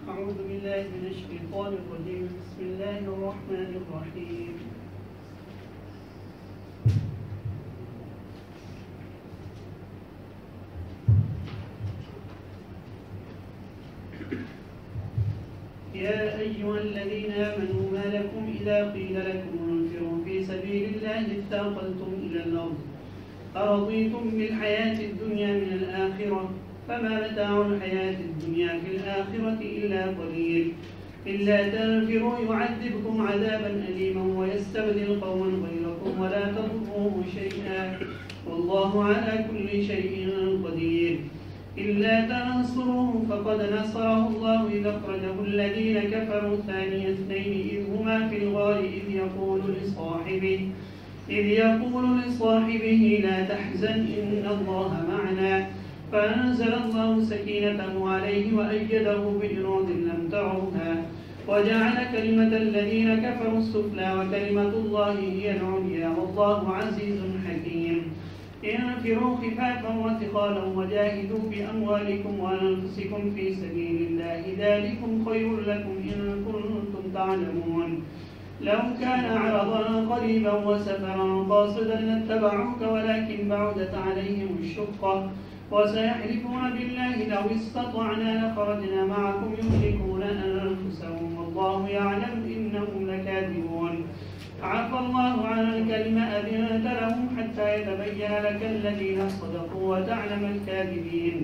أعوذ بالله من الشيطان الرجيم. بسم الله الرحمن الرحيم. يا أيها الذين آمنوا ما لكم إذا قيل لكم انفروا في سبيل الله اثاقلتم إلى الأرض أرضيتم بالحياة الدنيا من الآخرة فما متاع الحياة الدنيا في الآخرة إلا قليل. إلا تنفروا يعذبكم عذابا أليما ويستبدل قوما غيركم ولا تضروه شيئا والله على كل شيء قدير. إلا تنصروه فقد نصره الله إذ أخرجه الذين كفروا ثاني اثنين إذ هما في الغار إذ يقول لصاحبه لا تحزن إن الله معنا فأنزل الله سكينته عليه وأيده بجنود لم تروها وجعل كلمة الذين كفروا السفلى وكلمة الله هي العليا والله عزيز حكيم. انفروا خفافا وثقالا وجاهدوا بأموالكم وأنفسكم في سبيل الله ذلكم خير لكم إن كنتم تعلمون. لو كان عرضا قريبا وسفرا قاصدا لاتبعوك ولكن بعدت عليهم الشقة وسيحلفون بالله لو استطعنا لخرجنا معكم يهلكون أنفسهم والله يعلم إنهم لكاذبون. عفى الله عنك لما أذنت لهم حتى يتبين لك الذين صدقوا وتعلم الكاذبين.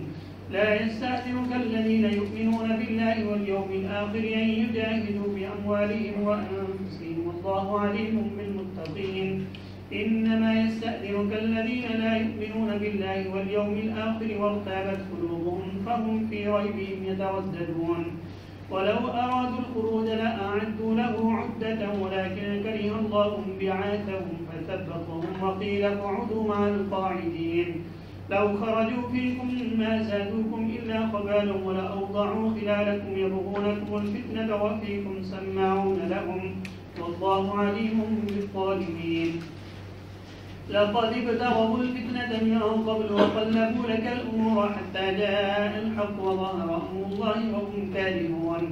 لا يستأذنك الذين يؤمنون بالله واليوم الآخر أن يجاهدوا بأموالهم وأنفسهم والله عليم بالمتقين. إنما يستأذنك الذين لا يؤمنون بالله واليوم الآخر وارتابت قلوبهم فهم في ريبهم يترددون. ولو أرادوا الخروج لأعدوا له عدة ولكن كره الله انبعاثهم فثبطهم وقيل اقعدوا مع القاعدين. لو خرجوا فيكم ما زادوكم إلا خبالا ولأوضعوا خلالكم يبغونكم الفتنة وفيكم سماعون لهم والله عليم بالظالمين. لقد ابتغوا الفتنة من قبل وقلبوا لك الأمور حتى جاء الحق وظهر أمر الله وهم كارهون.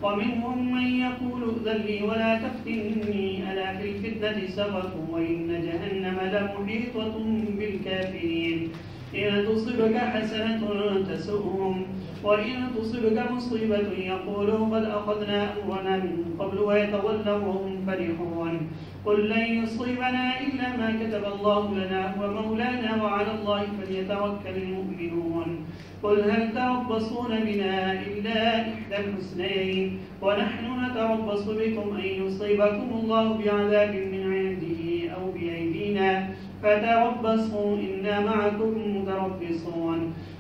ومنهم من يقول ائذن لي ولا تفتني ألا في الفتنة سقطوا وإن جهنم لمحيطة بالكافرين. إن تصبك حسنة تسؤهم وإن تصبك مصيبة يقولوا قد أخذنا أمرنا من قبل ويتولوا وهم فرحون. قل لن يصيبنا إلا ما كتب الله لنا هو مولانا وعلى الله فليتوكل المؤمنون. قل هل تربصون بنا إلا إحدى الحسنيين ونحن نتربص بكم أن يصيبكم الله بعذاب من عنده أو بأيدينا فتربصوا إنا معكم متربصون.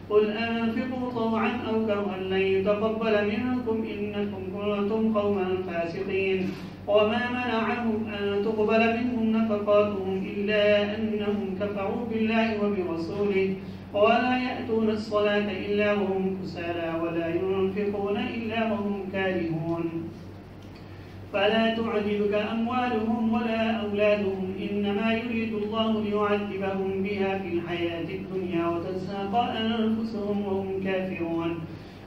قل أنفقوا طوعا أو كرها لن يتقبل منكم إنكم كنتم قوما فاسقين. وما منعهم أن تقبل منهم نفقاتهم إلا أنهم كفروا بالله وبرسوله ولا يأتون الصلاة إلا وهم كسالى ولا ينفقون إلا وهم كارهون. فلا تعجبك أموالهم ولا أولادهم إنما يريد الله ليعذبهم بها في الحياة الدنيا وتزهق أنفسهم وهم كافرون.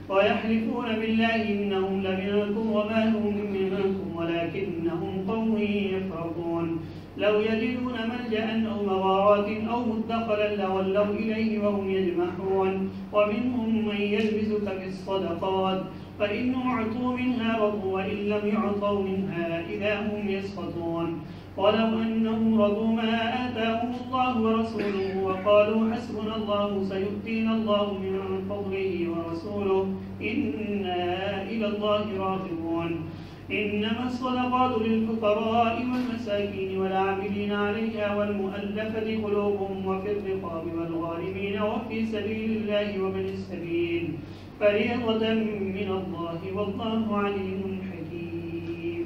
ويحلفون بالله إنهم لمنكم وما هم منكم ولكنهم قوم يفرقون. لو يجدون ملجأ أو مغارات أو مدخلا لولوا إليه وهم يجمحون. ومنهم من يلبسك في الصدقات فإن أعطوا منها رضوا وإن لم يعطوا منها إذا هم يسخطون. ولو أنهم رضوا ما آتاهم الله ورسوله وقالوا حسبنا الله سيؤتينا الله من فضله ورسوله إنا إلى الله راغبون. إنما الصدقات للفقراء والمساكين والعاملين عليها والمؤلفة قلوبهم وفي الرقاب والغارمين وفي سبيل الله وابن السبيل فريضة من الله والله عليم حكيم.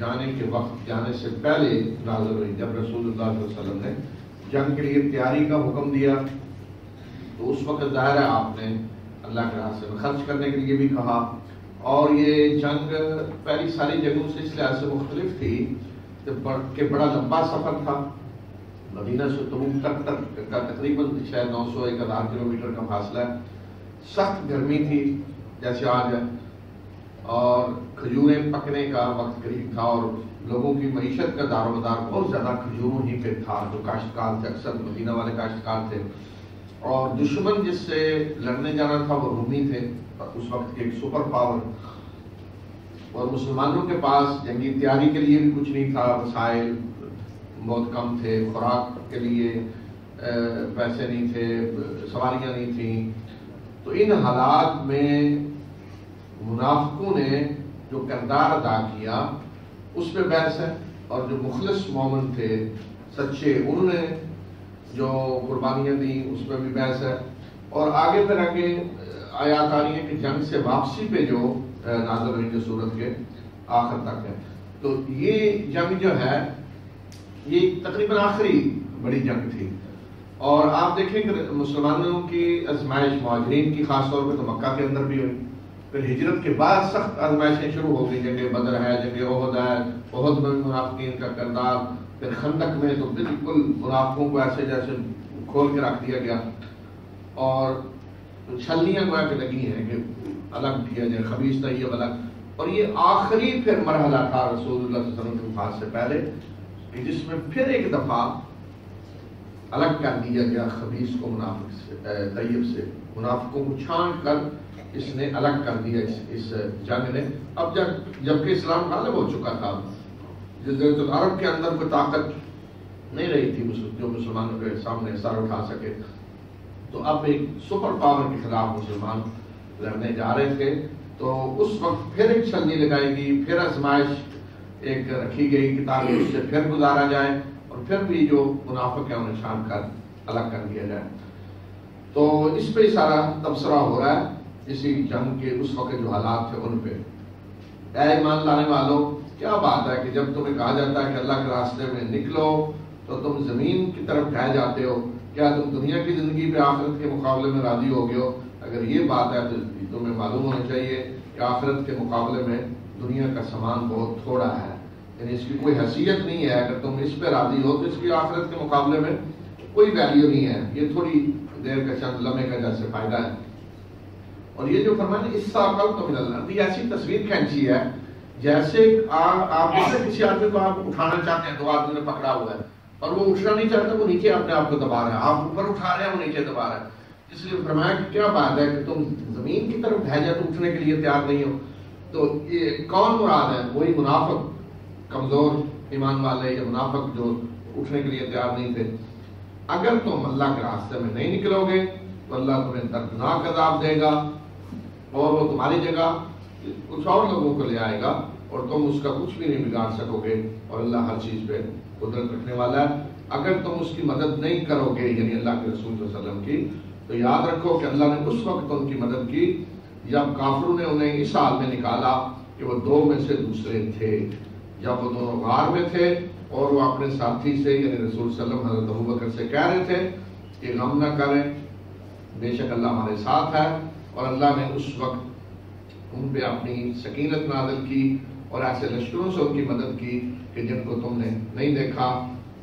جانے کے وقت جانے سے پہلے نازل ہوئی. جب رسول اللہ صلی اللہ علیہ وسلم نے جنگ کے لیے تیاری کا حکم دیا تو اس وقت ظاہر ہے آپ نے اللہ کے راستے میں خرچ کرنے کے لیے بھی کہا. اور یہ جنگ پہلی ساری جنگوں سے اس لحاظ سے مختلف تھی کہ بڑا لمبا سفر تھا. مدینہ سے تبوک تک کا تقریباً 900-1000 کلومیٹر کا فاصلہ ہے. سخت گرمی تھی جیسے آج ہے، اور کھجوریں پکنے کا وقت قریب تھا، اور لوگوں کی معیشت کا دار و مدار بہت زیادہ کھجوروں ہی پہ تھا. جو کاشتکار تھے، اکثر مدینہ والے کاشتکار تھے، اور دشمن جس سے لڑنے جانا تھا وہ رومی تھے، اس وقت کے ایک سپر پاور. اور مسلمانوں کے پاس جنگی تیاری کے لیے بھی کچھ نہیں تھا، وسائل بہت کم تھے، خوراک کے لیے پیسے نہیں تھے، سواریاں نہیں تھیں. تو ان حالات میں منافقوں نے جو کردار ادا کیا اس پہ بحث ہے، اور جو مخلص مومن تھے سچے انہوں نے جو قربانیاں دیں اس پہ بھی بحث ہے. اور آگے پھر آگے آیات آ رہی ہے کہ جنگ سے واپسی پہ جو نازل ہوئی جو سورت کے آخر تک ہے. تو یہ جنگ جو ہے یہ تقریباً آخری بڑی جنگ تھی. اور آپ دیکھیں کہ مسلمانوں کی آزمائش مہاجرین کی خاص طور پہ تو مکہ کے اندر بھی ہوئی. پھر ہجرت کے بعد سخت آزمائشیں شروع ہو گئی. جنگ بدر ہے، جنگ احد ہے، احد میں منافقین کا کردار. پھر خندق میں تو بالکل منافقوں کو ایسے جیسے کھول کے رکھ دیا گیا، اور چھلنیاں گویا کہ لگی ہیں کہ الگ کیا جائے، خبیث طیب الگ. اور یہ آخری پھر مرحلہ تھا رسول اللہ صلی اللہ علیہ وسلم کی وفات سے پہلے کہ جس میں پھر ایک دفعہ الگ کر دیا گیا خبیث کو منافق سے، طیب سے. منافقوں کو چھانٹ کر اس نے الگ کر دیا اس جنگ نے. اب جبکہ اسلام غالب ہو چکا تھا، جزیرۃ العرب کے اندر کوئی طاقت نہیں رہی تھی جو مسلمانوں کے سامنے سر اٹھا سکے. تو اب ایک سپر پاور کے خلاف مسلمان لڑنے جا رہے تھے. تو اس وقت پھر ایک چھلنی لگائی گئی، پھر آزمائش ایک رکھی گئی کہ تاکہ اس سے پھر گزارا جائے، اور پھر بھی جو منافق ہیں انہیں چھان کر الگ کر دیا جائے. تو اس پہ سارا تبصرہ ہو رہا ہے اسی جنگ کے اس وقت جو حالات تھے ان پہ. اے ایمان لانے والوں، کیا بات ہے کہ جب تمہیں کہا جاتا ہے کہ اللہ کے راستے میں نکلو تو تم زمین کی طرف ڈھائے جاتے ہو؟ کیا تم دنیا کی زندگی پہ آخرت کے مقابلے میں راضی ہو گئے ہو؟ اگر یہ بات ہے تو تمہیں معلوم ہونا چاہیے کہ آخرت کے مقابلے میں دنیا کا سامان بہت تھوڑا ہے، یعنی اس کی کوئی حیثیت نہیں ہے. اگر تم اس پہ راضی ہو تو اس کی آخرت کے مقابلے میں کوئی ویلیو نہیں ہے. یہ تھوڑی دیر کا چند لمحے کا جیسے فائدہ ہے. اور یہ جو فرمایا اس ساقل تو من الارض، یہ ایسی تصویر کھینچی ہے جیسے آپ جیسے کسی آدمی کو آپ اٹھانا چاہتے ہیں، دو آدمی نے پکڑا ہوا ہے اور وہ اٹھنا نہیں چاہتا، وہ نیچے اپنے آپ کو دبا رہا ہے. آپ اوپر اٹھا رہے ہیں، وہ نیچے دبا رہا ہے. اس لیے فرمایا کہ کیا بات ہے کہ تم زمین کی طرف ڈھہ جائے تو اٹھنے کے لیے تیار نہیں ہو. تو یہ کون مراد ہے؟ وہی منافق، کمزور ایمان والے یا منافق جو اٹھنے کے لیے تیار نہیں تھے. اگر تم اللہ کے راستے میں نہیں نکلو گے تو اللہ تمہیں دردناک عذاب دے گا، اور وہ تمہاری جگہ کچھ اور لوگوں کو لے آئے گا، اور تم اس کا کچھ بھی نہیں بگاڑ سکو گے. اور اللہ ہر چیز پہ قدرت رکھنے والا ہے. اگر تم اس کی مدد نہیں کرو گے، یعنی اللہ کے رسول صلی اللہ علیہ وسلم کی، تو یاد رکھو کہ اللہ نے اس وقت ان کی مدد کی جب کافروں نے انہیں اس حال میں نکالا کہ وہ دو میں سے دوسرے تھے. جب وہ دونوں غار میں تھے اور وہ اپنے ساتھی سے یعنی رسول صلی اللہ علیہ وسلم حضرت ابوبکر سے کہہ رہے تھے کہ غم نہ کریں، بے شک اللہ ہمارے ساتھ ہے. اور اللہ نے اس وقت ان پہ اپنی سکینت نازل کی اور ایسے لشکروں سے ان کی مدد کی کہ جن کو تم نے نہیں دیکھا.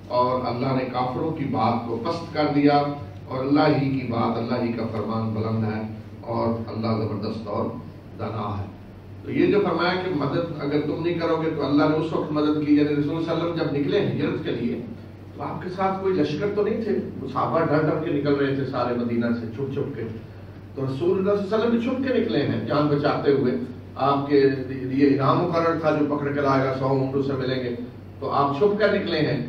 اور اللہ نے کافروں کی بات کو پست کر دیا، اور اللہ ہی کی بات، اللہ ہی کا فرمان بلند ہے، اور اللہ زبردست اور دانا ہے. تو یہ جو فرمایا کہ مدد اگر تم نہیں کرو گے تو اللہ نے اس وقت مدد کی. یعنی رسول صلی اللہ علیہ وسلم جب نکلے ہجرت کے لیے تو آپ کے ساتھ کوئی لشکر تو نہیں تھے، صحابہ ڈر ڈر کے نکل رہے تھے سارے مدینہ سے چھپ چھپ کے. تو رسول اللہ صلی اللہ علیہ وسلم بھی چھپ کے نکلے ہیں جان بچاتے ہوئے. آپ کے لیے انعام مقرر تھا جو پکڑ کے لائے گا 100 اونٹوں سے ملیں گے، تو آپ چھپ کر نکلے ہیں.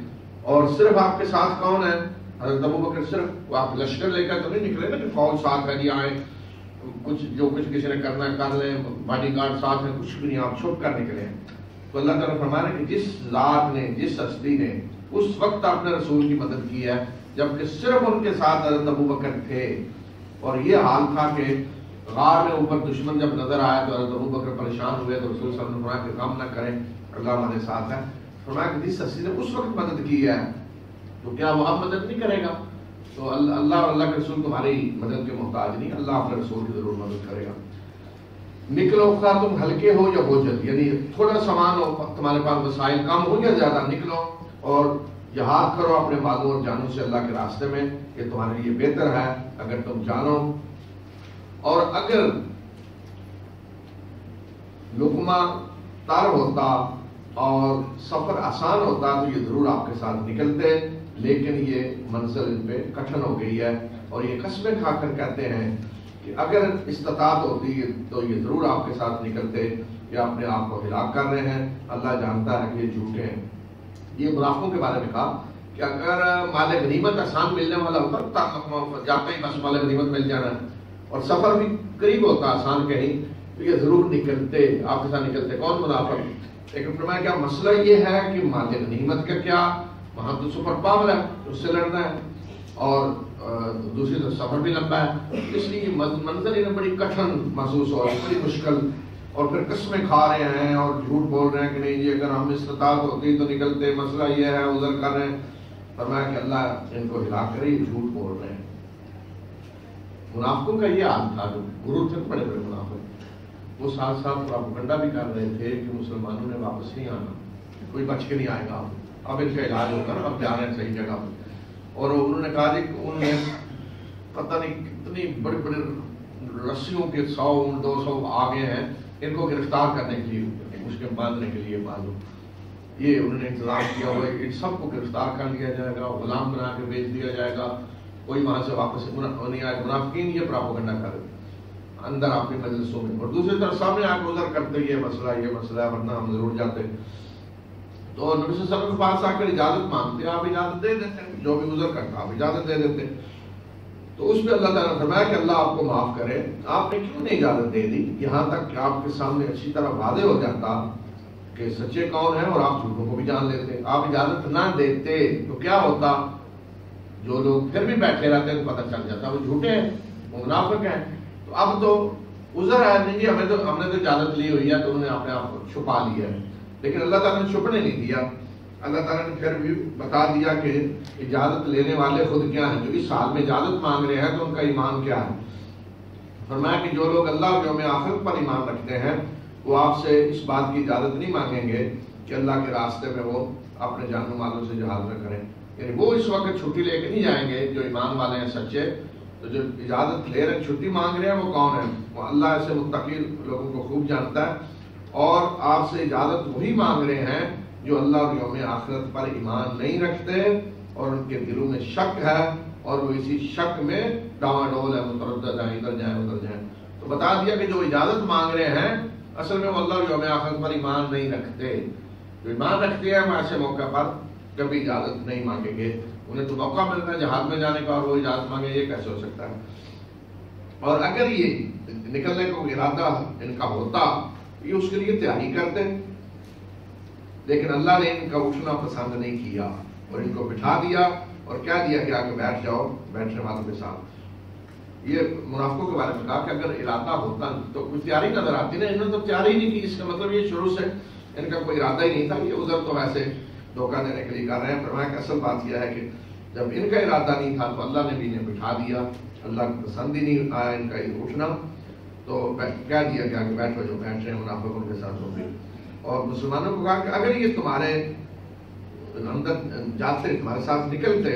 اور صرف آپ کے ساتھ کون ہے؟ حضرت ابوبکر. صرف آپ لشکر لے کر تو نہیں نکلے نا کہ فوج ساتھ ہے جی آئے، کچھ جو کچھ کسی نے کرنا ہے کر لیں، باڈی گارڈ ساتھ ہیں، کچھ بھی نہیں، آپ چھپ کر نکلے ہیں. تو اللہ تعالیٰ فرما رہے ہیں کہ جس ذات نے، جس ہستی نے اس وقت اپنے رسول کی مدد کی ہے جبکہ صرف ان کے ساتھ حضرت ابوبکر تھے. اور یہ حال تھا کہ غار میں اوپر دشمن جب نظر آیا تو حضرت ابوبکر پریشان ہوئے تو رسول صلی اللہ علیہ وسلم نے فرمایا کہ غم نہ کریں، اللہ ہمارے ساتھ ہے. فرمایا کہ جس شخص نے اس وقت مدد کی ہے تو کیا وہ اب مدد نہیں کرے گا؟ تو اللہ اور اللہ کے رسول تمہاری مدد کے محتاج نہیں، اللہ اپنے رسول کی ضرور مدد کرے گا. نکلو خواہ تم ہلکے ہو یا بوجھل، یعنی تھوڑا سامان ہو، تمہارے پاس وسائل کم ہو یا زیادہ، نکلو اور جہاد کرو اپنے مالوں اور جانوں سے اللہ کے راستے میں، یہ تمہارے لیے بہتر ہے اگر تم جانو. اور اگر لقمہ تر ہوتا اور سفر آسان ہوتا تو یہ ضرور آپ کے ساتھ نکلتے، لیکن یہ منزل ان پہ کٹھن ہو گئی ہے. اور یہ قسمیں کھا کر کہتے ہیں کہ اگر استطاعت ہوتی تو یہ ضرور آپ کے ساتھ نکلتے. یہ اپنے آپ کو ہلاک کر رہے ہیں، اللہ جانتا ہے کہ یہ جھوٹے ہیں. یہ منافقوں کے بارے میں کہا کہ اگر مال غنیمت آسان ملنے والا ہوتا جاتے ہی بس مال غنیمت مل جانا اور سفر بھی قریب ہوتا آسان کہیں تو یہ ضرور نکلتے، آپ کے ساتھ نکلتے. کون منافق؟ لیکن فرمایا کیا مسئلہ یہ ہے کہ مال غنیمت کا کیا، وہاں تو سپر پاور ہے، اس سے لڑنا ہے اور دوسری طرف سفر بھی لمبا ہے، اس لیے منظر انہیں بڑی کٹھن محسوس ہو رہی ہے، بڑی مشکل. اور پھر قسمیں کھا رہے ہیں اور جھوٹ بول رہے ہیں کہ نہیں جی اگر ہم استطاعت ہوتی تو نکلتے، مسئلہ یہ ہے، عذر کر رہے ہیں. فرمایا کہ اللہ ان کو ہلاک کرے، جھوٹ بول رہے ہیں. منافقوں کا یہ حال تھا، جو غرور تھے بڑے بڑے منافق، وہ ساتھ ساتھ پروپیگنڈا بھی کر رہے تھے کہ مسلمانوں نے واپس نہیں آنا، کوئی بچ کے نہیں آئے گا، اب ان کا علاج ہوگا، اب جا رہے ہیں صحیح جگہ پہ. اور انہوں نے کہا کہ انہوں نے پتہ نہیں کتنی بڑے بڑے رسیوں کے 100-200 آگے ہیں، ان کو گرفتار کرنے کے لیے، اس کے باندھنے کے لیے معلوم یہ انہوں نے انتظام کیا ہوا ہے. ان سب کو گرفتار کر لیا جائے گا، غلام بنا کے بیچ دیا جائے گا، کوئی وہاں سے واپس نہیں آئے. منافقین یہ پروپیگنڈا کر رہے اندر اپنی مجلسوں میں، اور دوسری طرف سامنے آ کے عذر کرتے یہ مسئلہ ہے ورنہ ہم ضرور جاتے. تو نبی صلی اللہ علیہ وسلم کے پاس آ کر اجازت مانگتے، آپ اجازت دے دیتے، جو بھی عذر کرتا آپ اجازت دے دیتے. تو اس میں اللہ تعالیٰ نے فرمایا کہ اللہ آپ کو معاف کرے، آپ نے کیوں نہیں اجازت دے دی، یہاں تک کہ آپ کے سامنے اچھی طرح واضح ہو جاتا کہ سچے کون ہیں اور آپ جھوٹوں کو بھی جان لیتے. آپ اجازت نہ دیتے تو کیا ہوتا، جو لوگ پھر بھی بیٹھے رہتے تو پتہ چل جاتا وہ جھوٹے ہیں، وہ منافق ہیں. تو اب تو عذر ہے نہیں جی ہم نے تو اجازت لی ہوئی ہے، تو انہوں نے اپنے آپ کو چھپا لیا ہے. لیکن اللہ تعالیٰ نے چھپنے نہیں دیا، اللہ تعالیٰ نے پھر بھی بتا دیا کہ اجازت لینے والے خود کیا ہیں، جو اس حال میں اجازت مانگ رہے ہیں تو ان کا ایمان کیا ہے. فرمایا کہ جو لوگ اللہ اور یوم آخرت پر ایمان رکھتے ہیں وہ آپ سے اس بات کی اجازت نہیں مانگیں گے کہ اللہ کے راستے میں وہ اپنے جان و مالوں سے جہاد نہ کریں. یعنی وہ اس وقت چھٹی لے کے نہیں جائیں گے جو ایمان والے ہیں سچے. تو جو اجازت لے رہے چھٹی مانگ رہے ہیں وہ کون ہیں؟ وہ اللہ ایسے متقی لوگوں کو خوب جانتا ہے. اور آپ سے اجازت وہی مانگ رہے ہیں جو اللہ اور یوم آخرت پر ایمان نہیں رکھتے اور ان کے دلوں میں شک ہے اور وہ اسی شک میں ڈاواں ڈول ہے، متردد ہیں، ادھر جائیں ادھر جائیں. تو بتا دیا کہ جو اجازت مانگ رہے ہیں اصل میں وہ اللہ اور یوم آخرت پر ایمان نہیں رکھتے. جو ایمان رکھتے ہیں وہ ایسے موقع پر کبھی اجازت نہیں مانگیں گے. انہیں تو موقع ملتا ہے جہاد میں جانے کا اور وہ اجازت مانگے، یہ کیسے ہو سکتا ہے. اور اگر یہ نکلنے کو ارادہ ان کا ہوتا یہ اس کے لیے تیاری کرتے، لیکن اللہ نے ان کا اٹھنا پسند نہیں کیا اور ان کو بٹھا دیا اور کیا دیا کہ آگے بیٹھ جاؤ بیٹھنے والوں کے ساتھ. یہ منافقوں کے بارے میں کہا کہ اگر ارادہ ہوتا تو کوئی تیاری نظر آتی نا، انہوں نے تو تیاری نہیں کی. اس کا مطلب یہ شروع سے ان کا کوئی ارادہ ہی نہیں تھا. یہ عذر تو ویسے دھوکہ دینے کے لیے کر رہے ہیں. فرمایا کہ اصل بات یہ ہے کہ جب ان کا ارادہ نہیں تھا تو اللہ نے بھی انہیں بٹھا دیا. اللہ کو پسند ہی نہیں آیا ان کا یہ اٹھنا، تو کیا دیا کہ آگے بیٹھو جو بیٹھ رہے ہیں منافق ان کے ساتھ ہو گئے. اور مسلمانوں کو کہا کہ اگر یہ تمہارے اندر جاتے تمہارے ساتھ نکلتے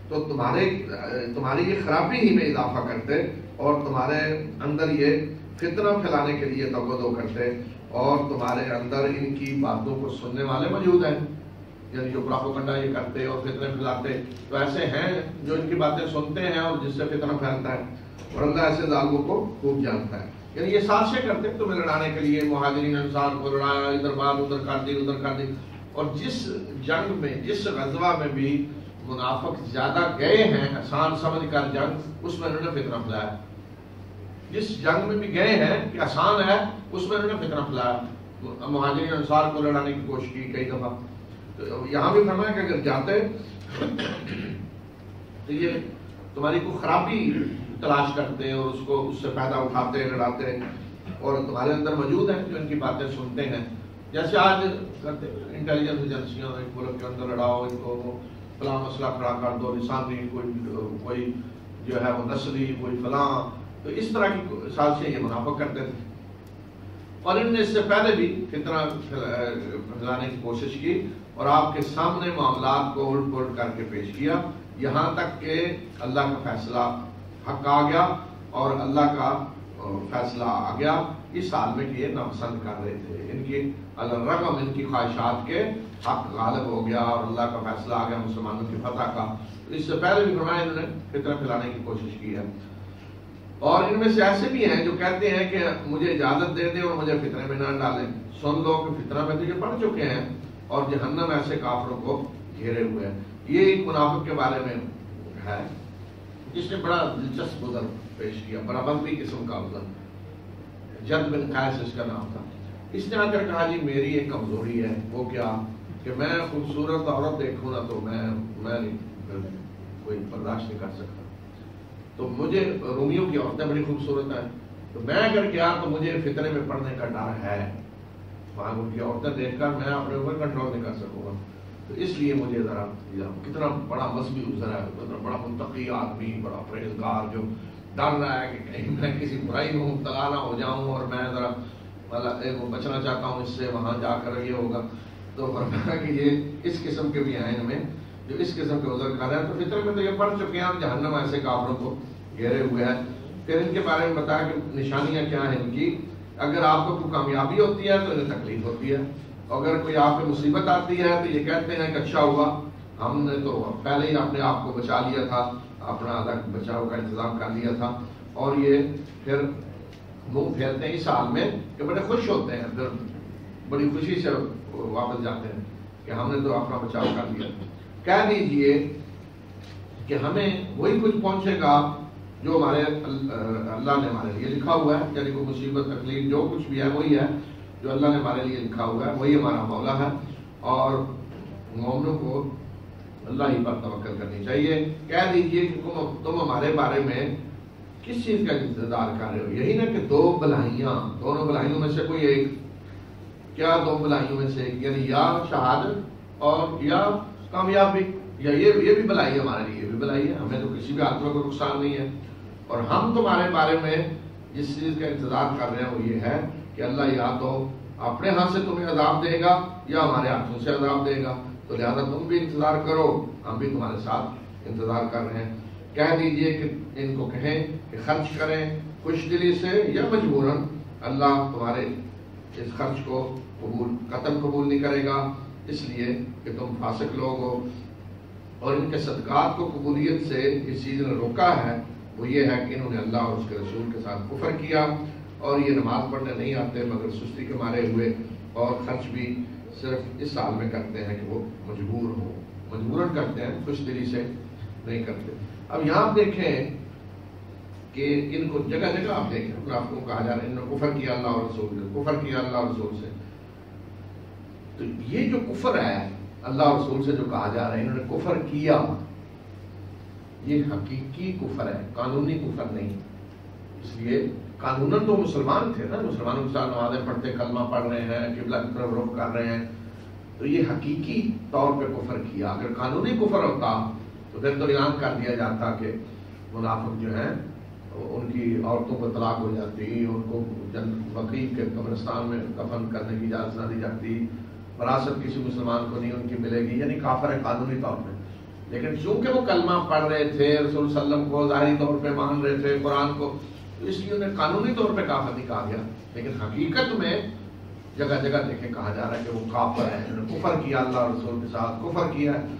تو تمہاری یہ خرابی ہی میں اضافہ کرتے اور تمہارے اندر یہ فتنہ پھیلانے کے لیے توقع کرتے اور تمہارے اندر ان کی باتوں کو سننے والے موجود ہیں. یعنی جو پروپیگنڈا یہ کرتے اور فتنے پھیلاتے تو ایسے ہیں جو ان کی باتیں سنتے ہیں اور جس سے فتنہ پھیلتا ہے. اور اللہ ایسے ظالموں کو خوب جانتا ہے. یعنی یہ سازشیں کرتے تمہیں لڑانے کے لیے، مہاجرین انصار کو لڑایا، ادھر بات ادھر کر دی ادھر کر دی. اور جس جنگ میں جس غزوہ میں بھی منافق زیادہ گئے ہیں آسان سمجھ کر جنگ، اس میں انہوں نے فتنہ پھیلایا. جس جنگ میں بھی گئے ہیں کہ آسان ہے اس میں انہوں نے فتنہ پھیلایا، مہاجرین انصار کو لڑانے کی کوشش کی کئی دفعہ. تو یہاں بھی فرمایا کہ اگر جاتے تو یہ تمہاری کو خرابی تلاش کرتے اور اس سے فائدہ اٹھاتے لڑاتے اور تمہارے اندر موجود ہیں جو ان کی باتیں سنتے ہیں جیسے آج کرتے انٹیلیجنس ایجنسیاں ایک ملک کے اندر لڑاؤ، ان کو فلاں مسئلہ کھڑا کر دو، لسانی کوئی جو ہے وہ نسلی، کوئی فلاں، تو اس طرح کی سازشیں یہ منافق کرتے تھے، اور ان نے اس سے پہلے بھی فتنہ پھیلانے کی کوشش کی اور آپ کے سامنے معاملات کو الٹ پلٹ کر کے پیش کیا، یہاں تک کہ اللہ کا فیصلہ حق آ گیا اور اللہ کا فیصلہ آ گیا اس حال میں کہ یہ ناپسند کر رہے تھے، ان کی الرغم ان کی خواہشات کے حق غالب ہو گیا اور اللہ کا فیصلہ آ گیا مسلمانوں کی فتح کا۔ اس سے پہلے بھی فرمایا انہوں نے فتنہ پھیلانے کی کوشش کی ہے، اور ان میں سے ایسے بھی ہیں جو کہتے ہیں کہ مجھے اجازت دے دیں اور مجھے فتنے میں نہ ڈالیں، سن لو کہ فتنہ میں تو یہ پڑھ چکے ہیں اور جہنم ایسے کافروں کو گھیرے ہوئے ہیں۔ یہ ایک منافق کے بارے میں ہے جس نے بڑا دلچسپ عذر پیش کیا، بڑا بلبی قسم کا عذر، جد بن قیس اس کا نام تھا۔ اس نے آ کر کہا جی میری ایک کمزوری ہے، وہ کیا کہ میں خوبصورت عورت دیکھوں نا تو میں کوئی برداشت نہیں کر سکتا، تو مجھے رومیوں کی عورتیں بڑی خوبصورت ہیں، تو میں اگر گیا تو مجھے فتنے میں پڑنے کا ڈر ہے، وہاں ان کی عورتیں دیکھ کر میں اپنے اوپر کنٹرول نہیں کر سکوں گا، تو اس لیے مجھے ذرا کتنا بڑا مذہبی عذر ہے، کتنا بڑا متقی آدمی، بڑا پرہیزگار جو ڈر رہا ہے کہ کہیں میں کسی برائی میں مبتلا نہ ہو جاؤں اور میں ذرا بچنا چاہتا ہوں اس سے، وہاں جا کر یہ ہوگا، تو فرمایا کہ یہ اس قسم کے بھی ہیں ان میں جو اس قسم کے عذر کر رہے ہیں، تو فطرے میں تو یہ پڑھ چکے ہیں، جہنم ایسے کافروں کو گھیرے ہوئے ہیں۔ پھر ان کے بارے میں بتایا کہ نشانیاں کیا ہیں ان کی، اگر آپ کو کوئی کامیابی ہوتی ہے تو انہیں تکلیف ہوتی ہے، اگر کوئی آپ پہ مصیبت آتی ہے تو یہ کہتے ہیں کہ اچھا ہوا ہم نے تو پہلے ہی اپنے آپ کو بچا لیا تھا، اپنا الگ بچاؤ کا انتظام کر لیا تھا، اور یہ پھر منہ پھیرتے ہیں اس حال میں کہ بڑے خوش ہوتے ہیں، پھر بڑی خوشی سے واپس جاتے ہیں کہ ہم نے تو اپنا بچاؤ کر لیا۔ کہہ دیجئے کہ ہمیں وہی کچھ پہنچے گا جو ہمارے اللہ نے ہمارے لیے لکھا ہوا ہے، یعنی کوئی مصیبت تکلیف جو کچھ بھی ہے وہی ہے جو اللہ نے ہمارے لیے لکھا ہوا ہے، وہی ہمارا مولا ہے، اور مومنوں کو اللہ ہی پر توکل کرنی چاہیے۔ کہہ دیجئے کہ تم ہمارے بارے میں کس چیز کا انتظار کر رہے ہو، یہی نا کہ دو بھلائیاں، دونوں بھلائیوں میں سے کوئی ایک، کیا دو بھلائیوں میں سے ایک، یعنی یا شہادت اور یا کامیابی، یا یہ بھی بھلائی ہے ہمارے لیے، یہ بھی بھلائی ہے، ہمیں تو کسی بھی حالت میں کوئی نقصان نہیں ہے، اور ہم تمہارے بارے میں جس چیز کا انتظار کر رہے ہیں وہ یہ ہے کہ اللہ یا تو اپنے ہاتھ سے تمہیں عذاب دے گا یا ہمارے ہاتھوں سے عذاب دے گا، تو لہذا تم بھی انتظار کرو، ہم بھی تمہارے ساتھ انتظار کر رہے ہیں۔ کہہ دیجئے کہ ان کو کہیں کہ خرچ کریں خوش دلی سے یا مجبوراً، اللہ تمہارے اس خرچ کو قبول نہیں کرے گا، اس لیے کہ تم فاسق لوگ ہو۔ اور ان کے صدقات کو قبولیت سے اس چیز نے روکا ہے، وہ یہ ہے کہ انہوں نے اللہ اور اس کے رسول کے ساتھ کفر کیا، اور یہ نماز پڑھنے نہیں آتے مگر سستی کے مارے ہوئے، اور خرچ بھی صرف اس حال میں کرتے ہیں کہ وہ مجبوراً کرتے ہیں، خوش دلی سے نہیں کرتے۔ اب یہاں آپ دیکھیں کہ ان کو جگہ جگہ آپ دیکھیں منافقوں کو کہا جا رہا ہے انہوں نے کفر کیا اللہ اور رسول سے، کفر کیا اللہ اور رسول سے، تو یہ جو کفر ہے اللہ اور رسول سے جو کہا جا رہا ہے انہوں نے کفر کیا، یہ حقیقی کفر ہے، قانونی کفر نہیں۔ اس لیے قانوناً تو مسلمان تھے نا، مسلمانوں کے ساتھ نمازیں پڑھتے، کلمہ پڑھ رہے ہیں، قبلہ کی طرف رخ کر رہے ہیں، تو یہ حقیقی طور پہ کفر کیا۔ اگر قانونی کفر ہوتا تو پھر تو اعلان کر دیا جاتا کہ منافق جو ہیں ان کی عورتوں کو طلاق ہو جاتی، ان کو بقیع کے قبرستان میں دفن کرنے کی اجازت نہ دی جاتی، وراثت کسی مسلمان کو نہیں ان کی ملے گی، یعنی کافر ہے قانونی طور پہ۔ لیکن چونکہ وہ کلمہ پڑھ رہے تھے، رسول صلی اللہ علیہ وسلم کو ظاہری طور پہ مان رہے تھے، قرآن کو، تو اس لیے انہیں قانونی طور پہ کافر نہیں کہا گیا، لیکن حقیقت میں جگہ جگہ دیکھیں کہا جا رہا ہے کہ وہ کافر ہے، انہوں نے کفر کیا اللہ اور رسول کے ساتھ، کفر کیا ہے۔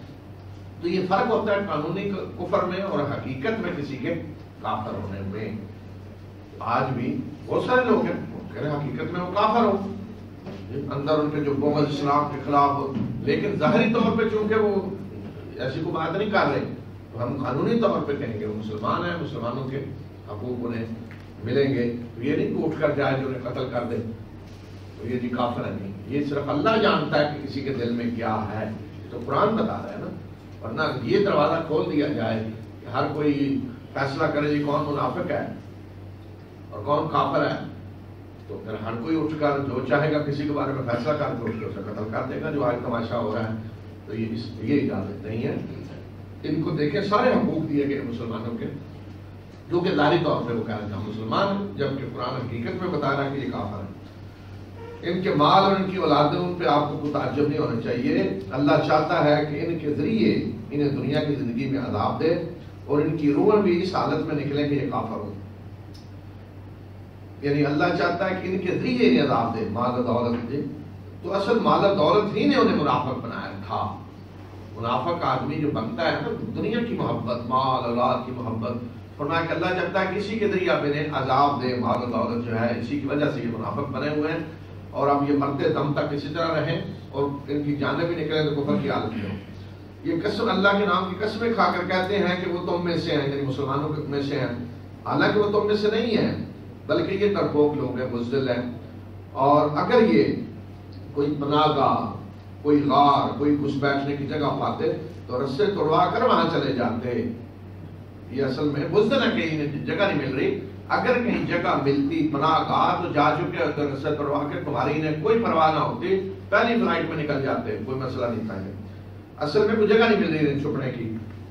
تو یہ فرق ہوتا ہے قانونی کفر میں اور حقیقت میں کسی کے کافر ہونے میں۔ آج بھی بہت سارے لوگ ہیں کہہ رہے ہیں حقیقت میں وہ کافر ہو، اندر ان کے جو بغض اسلام کے خلاف ہو، لیکن ظاہری طور پہ چونکہ وہ ایسی کوئی بات نہیں کر رہے، تو ہم قانونی طور پہ کہیں گے وہ مسلمان ہیں، مسلمانوں کے حقوق انہیں ملیں گے، تو یہ نہیں کہ اٹھ کر جائے جو انہیں قتل کر دے تو یہ جی کافر ہے، نہیں، یہ صرف اللہ جانتا ہے کہ کسی کے دل میں کیا ہے، تو قرآن بتا رہا ہے نا، ورنہ یہ دروازہ کھول دیا جائے کہ ہر کوئی فیصلہ کرے جی کون منافق ہے اور کون کافر ہے، تو پھر ہر کوئی اٹھ کر جو چاہے گا کسی کے بارے میں فیصلہ کر کے اس کو اسے قتل کر دے گا جو آج تماشا ہو رہا ہے. تو یہ اجازت نہیں ہے. ان کو دیکھیں سارے حقوق دیے گئے مسلمانوں کے جو کہ ظاہری طور پہ وہ کہہ رہے ہیں مسلمان، جبکہ قرآن حقیقت میں بتا رہا ہے کہ یہ کافر ہے. ان کے مال اور ان کی اولادیں ان پہ آپ کو کوئی تعجب نہیں ہونا چاہیے. اللہ چاہتا ہے کہ ان کے ذریعے انہیں دنیا کی زندگی میں عذاب دے اور ان کی روح بھی اس حالت میں نکلے کہ یہ کافر ہو. یعنی اللہ چاہتا ہے کہ ان کے ذریعے انہیں عذاب دے، مال و دولت دے. تو اصل مال و دولت ہی نے انہیں منافق بنایا تھا. منافق آدمی جو بنتا ہے نا دنیا کی محبت، مال اولاد کی محبت، فرمایا کہ اللہ چاہتا ہے کسی کے ذریعے آپ انہیں عذاب دے. مال و دولت جو ہے اسی کی وجہ سے یہ منافق بنے ہوئے ہیں اور اب یہ مرتے دم تک اسی طرح رہیں اور ان کی جانیں بھی نکلیں تو کفر کی حالت میں ہو. یہ قسم اللہ کے نام کی قسمیں کھا کر کہتے ہیں کہ وہ تم میں سے ہیں، یعنی مسلمانوں میں سے ہیں. حالانکہ وہ تم میں سے نہیں ہیں بلکہ یہ ڈرپوک لوگ ہیں، بزدل ہیں. اور اگر یہ کوئی پناہ گاہ، کوئی غار، کوئی گھس بیٹھنے کی جگہ پاتے تو رسے توڑوا کر وہاں چلے جاتے. یہ اصل میں بزدل ہے کہ انہیں جگہ نہیں مل رہی. اگر کہیں جگہ ملتی پناہ گاہ تو جا چکے ہوتے رسے توڑوا کے، تمہاری انہیں کوئی پرواہ نہ ہوتی، پہلی فلائٹ میں نکل جاتے، کوئی مسئلہ نہیں تھا. اصل میں کوئی جگہ نہیں مل رہی انہیں چھپنے کی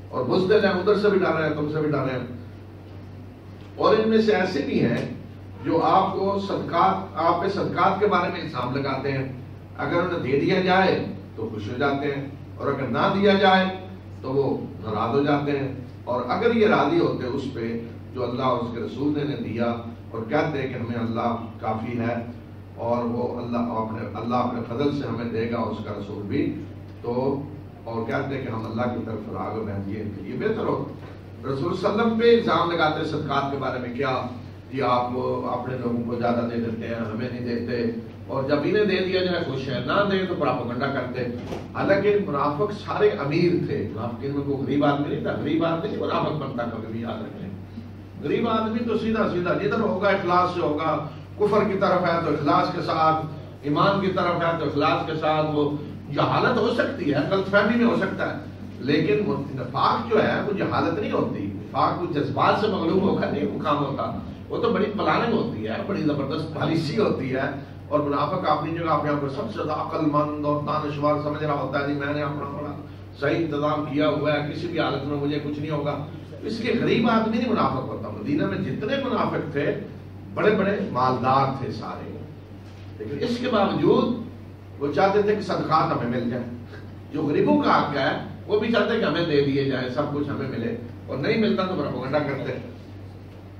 اور بزدل ہیں، ادھر سے بھی ڈر رہے ہیں، تم سے بھی ڈر رہے ہیں. اور ان میں سے ایسے بھی ہیں جو آپ کو صدقات، آپ پہ صدقات کے بارے میں الزام لگاتے ہیں. اگر انہیں دے دیا جائے تو خوش ہو جاتے ہیں اور اگر نہ دیا جائے تو وہ ناراض ہو جاتے ہیں. اور اگر یہ راضی ہوتے اس پہ جو اللہ اور اس کے رسول نے دیا اور کہتے ہیں کہ ہمیں اللہ کافی ہے اور وہ اللہ اپنے فضل سے ہمیں دے گا اور اس کا رسول بھی، تو اور کہتے ہیں کہ ہم اللہ کی طرف راغب ہیں، یہ بہتر ہو. رسول صلی اللہ علیہ وسلم پہ الزام لگاتے صدقات کے بارے میں، کیا یہ آپ اپنے لوگوں کو زیادہ دے دیتے ہیں، ہمیں نہیں دیتے، اور جب انہیں دے دیا جائے خوش ہے، نہ دیں تو پراپیگنڈا کرتے. حالانکہ منافق سارے امیر تھے، منافقین میں کوئی غریب آدمی نہیں تھا. غریب آدمی منافق بنتا، کبھی بھی یاد رکھیں. غریب آدمی تو سیدھا سیدھا جدھر ہوگا اخلاص سے ہوگا. کفر کی طرف ہے تو اخلاص کے ساتھ، ایمان کی طرف ہے تو اخلاص کے ساتھ. وہ جہالت ہو سکتی ہے، غلط فہمی میں ہو سکتا ہے، لیکن نفاق جو ہے وہ جہالت نہیں ہوتی. نفاق کو جذبات سے مغلوب ہو کر نہیں کام ہوتا، وہ تو بڑی پلاننگ ہوتی ہے، بڑی زبردست پالیسی ہوتی ہے. اور منافق اپنی جگہ اپنے آپ کو سب سے زیادہ عقل مند اور دانشور سمجھ رہا ہوتا ہے، جی میں نے اپنا بڑا صحیح انتظام کیا ہوا ہے، کسی بھی حالت میں مجھے کچھ نہیں ہوگا. اس لیے غریب آدمی نہیں منافق ہوتا. مدینہ میں جتنے منافق تھے بڑے بڑے مالدار تھے سارے، لیکن اس کے باوجود وہ چاہتے تھے کہ صدقات ہمیں مل جائیں. جو غریبوں کا حق ہے وہ بھی چاہتے کہ ہمیں دے دیے جائیں، سب کچھ ہمیں ملے، اور نہیں ملتا تو پروپیگنڈا کرتے.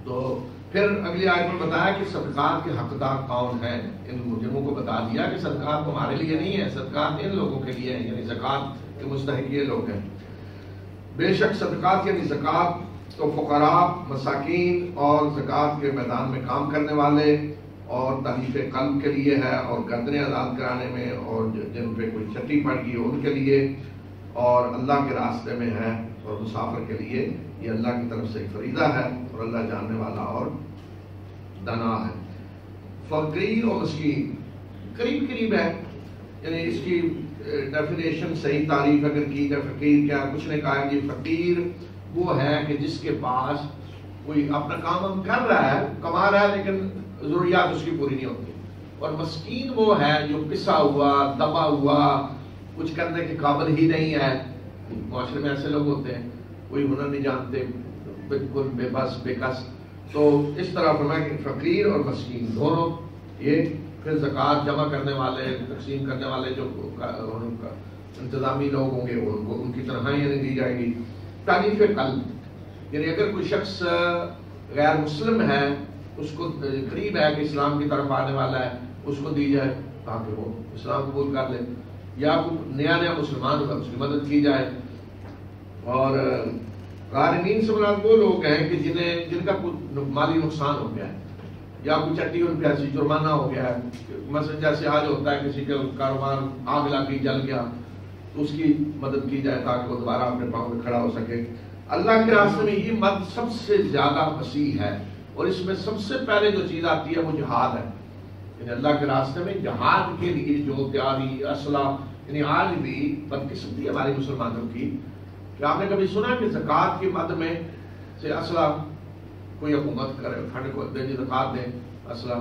تو پھر اگلی آیت میں بتایا کہ صدقات کے حقدار کون ہیں. ان مجرموں کو بتا دیا کہ صدقات تمہارے لیے نہیں ہے، صدقات ان لوگوں کے لیے ہیں، یعنی زکوٰۃ کے مستحق یہ لوگ ہیں. بے شک صدقات یعنی زکوٰۃ تو فقراء، مساکین اور زکوٰۃ کے میدان میں کام کرنے والے اور تحریف قلب کے لیے ہے، اور گردنیں آزاد کرانے میں، اور جن پہ کوئی چٹی پڑ گئی ان کے لیے، اور اللہ کے راستے میں ہے اور مسافر کے لیے. یہ اللہ کی طرف سے ایک فریضہ ہے اور اللہ جاننے والا اور دانا ہے. فقیر اور مسکین قریب قریب ہے، یعنی اس کی ڈیفینیشن صحیح تعریف اگر کی جائے فقیر کیا، کچھ نے کہا کہ فقیر وہ ہے کہ جس کے پاس کوئی اپنا کام ہم کر رہا ہے، کما رہا ہے، لیکن ضروریات اس کی پوری نہیں ہوتی. اور مسکین وہ ہے جو پسا ہوا، دبا ہوا، کچھ کرنے کے قابل ہی نہیں ہے. معاشرے میں ایسے لوگ ہوتے ہیں، کوئی ہنر نہیں جانتے، بالکل بے بس بے کس. تو اس طرح فرمایا کہ فقیر اور مسکین دونوں. یہ پھر زکوٰۃ جمع کرنے والے، تقسیم کرنے والے جو انتظامی لوگ ہوں گے ان کی تنخواہیں نہیں دی جائے گی. تعریف قلب یعنی اگر کوئی شخص غیر مسلم ہے، اس کو قریب ہے کہ اسلام کی طرف آنے والا ہے، اس کو دی جائے تاکہ وہ اسلام قبول کر لے، یا کوئی نیا مسلمان ہوگا اس کی مدد کی جائے. اور غارمین سے مراد وہ لوگ ہیں کہ جن کا کوئی مالی نقصان ہو گیا ہے، یا کوئی چٹی ان پہ ایسی جرمانہ ہو گیا ہے. مثلا جیسے آج ہوتا ہے کسی کا کاروبار آگ لگی جل گیا تو اس کی مدد کی جائے تاکہ وہ دوبارہ اپنے پاؤں پہ کھڑا ہو سکے. اللہ کے راستے میں یہ مدد سب سے زیادہ وسیع ہے، اور اس میں سب سے پہلے جو چیز آتی ہے وہ جہاد ہے. یعنی اللہ کے راستے میں جہاد کے لیے جو تیاری، اسلحہ، یعنی آج بھی بدقسمتی ہماری مسلمانوں کی کہ آپ نے کبھی سنا کہ زکوٰۃ کی مد میں سے اسلحہ کوئی حکومت کرے، فنڈ کو دے، زکوٰۃ دے، اسلحہ.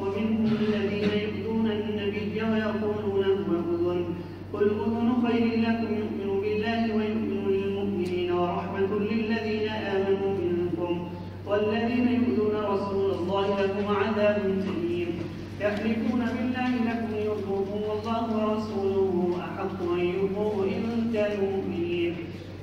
ومنهم الذين يؤذون النبي ويقولون هو أذن قل أذن خير لكم يؤمن بالله ويؤمن للمؤمنين ورحمة للذين آمنوا منكم والذين يؤذون رسول الله لهم عذاب أليم يحلفون بالله لكم يرضوكم والله ورسوله أحق أن يرضوه إن كانوا مؤمنين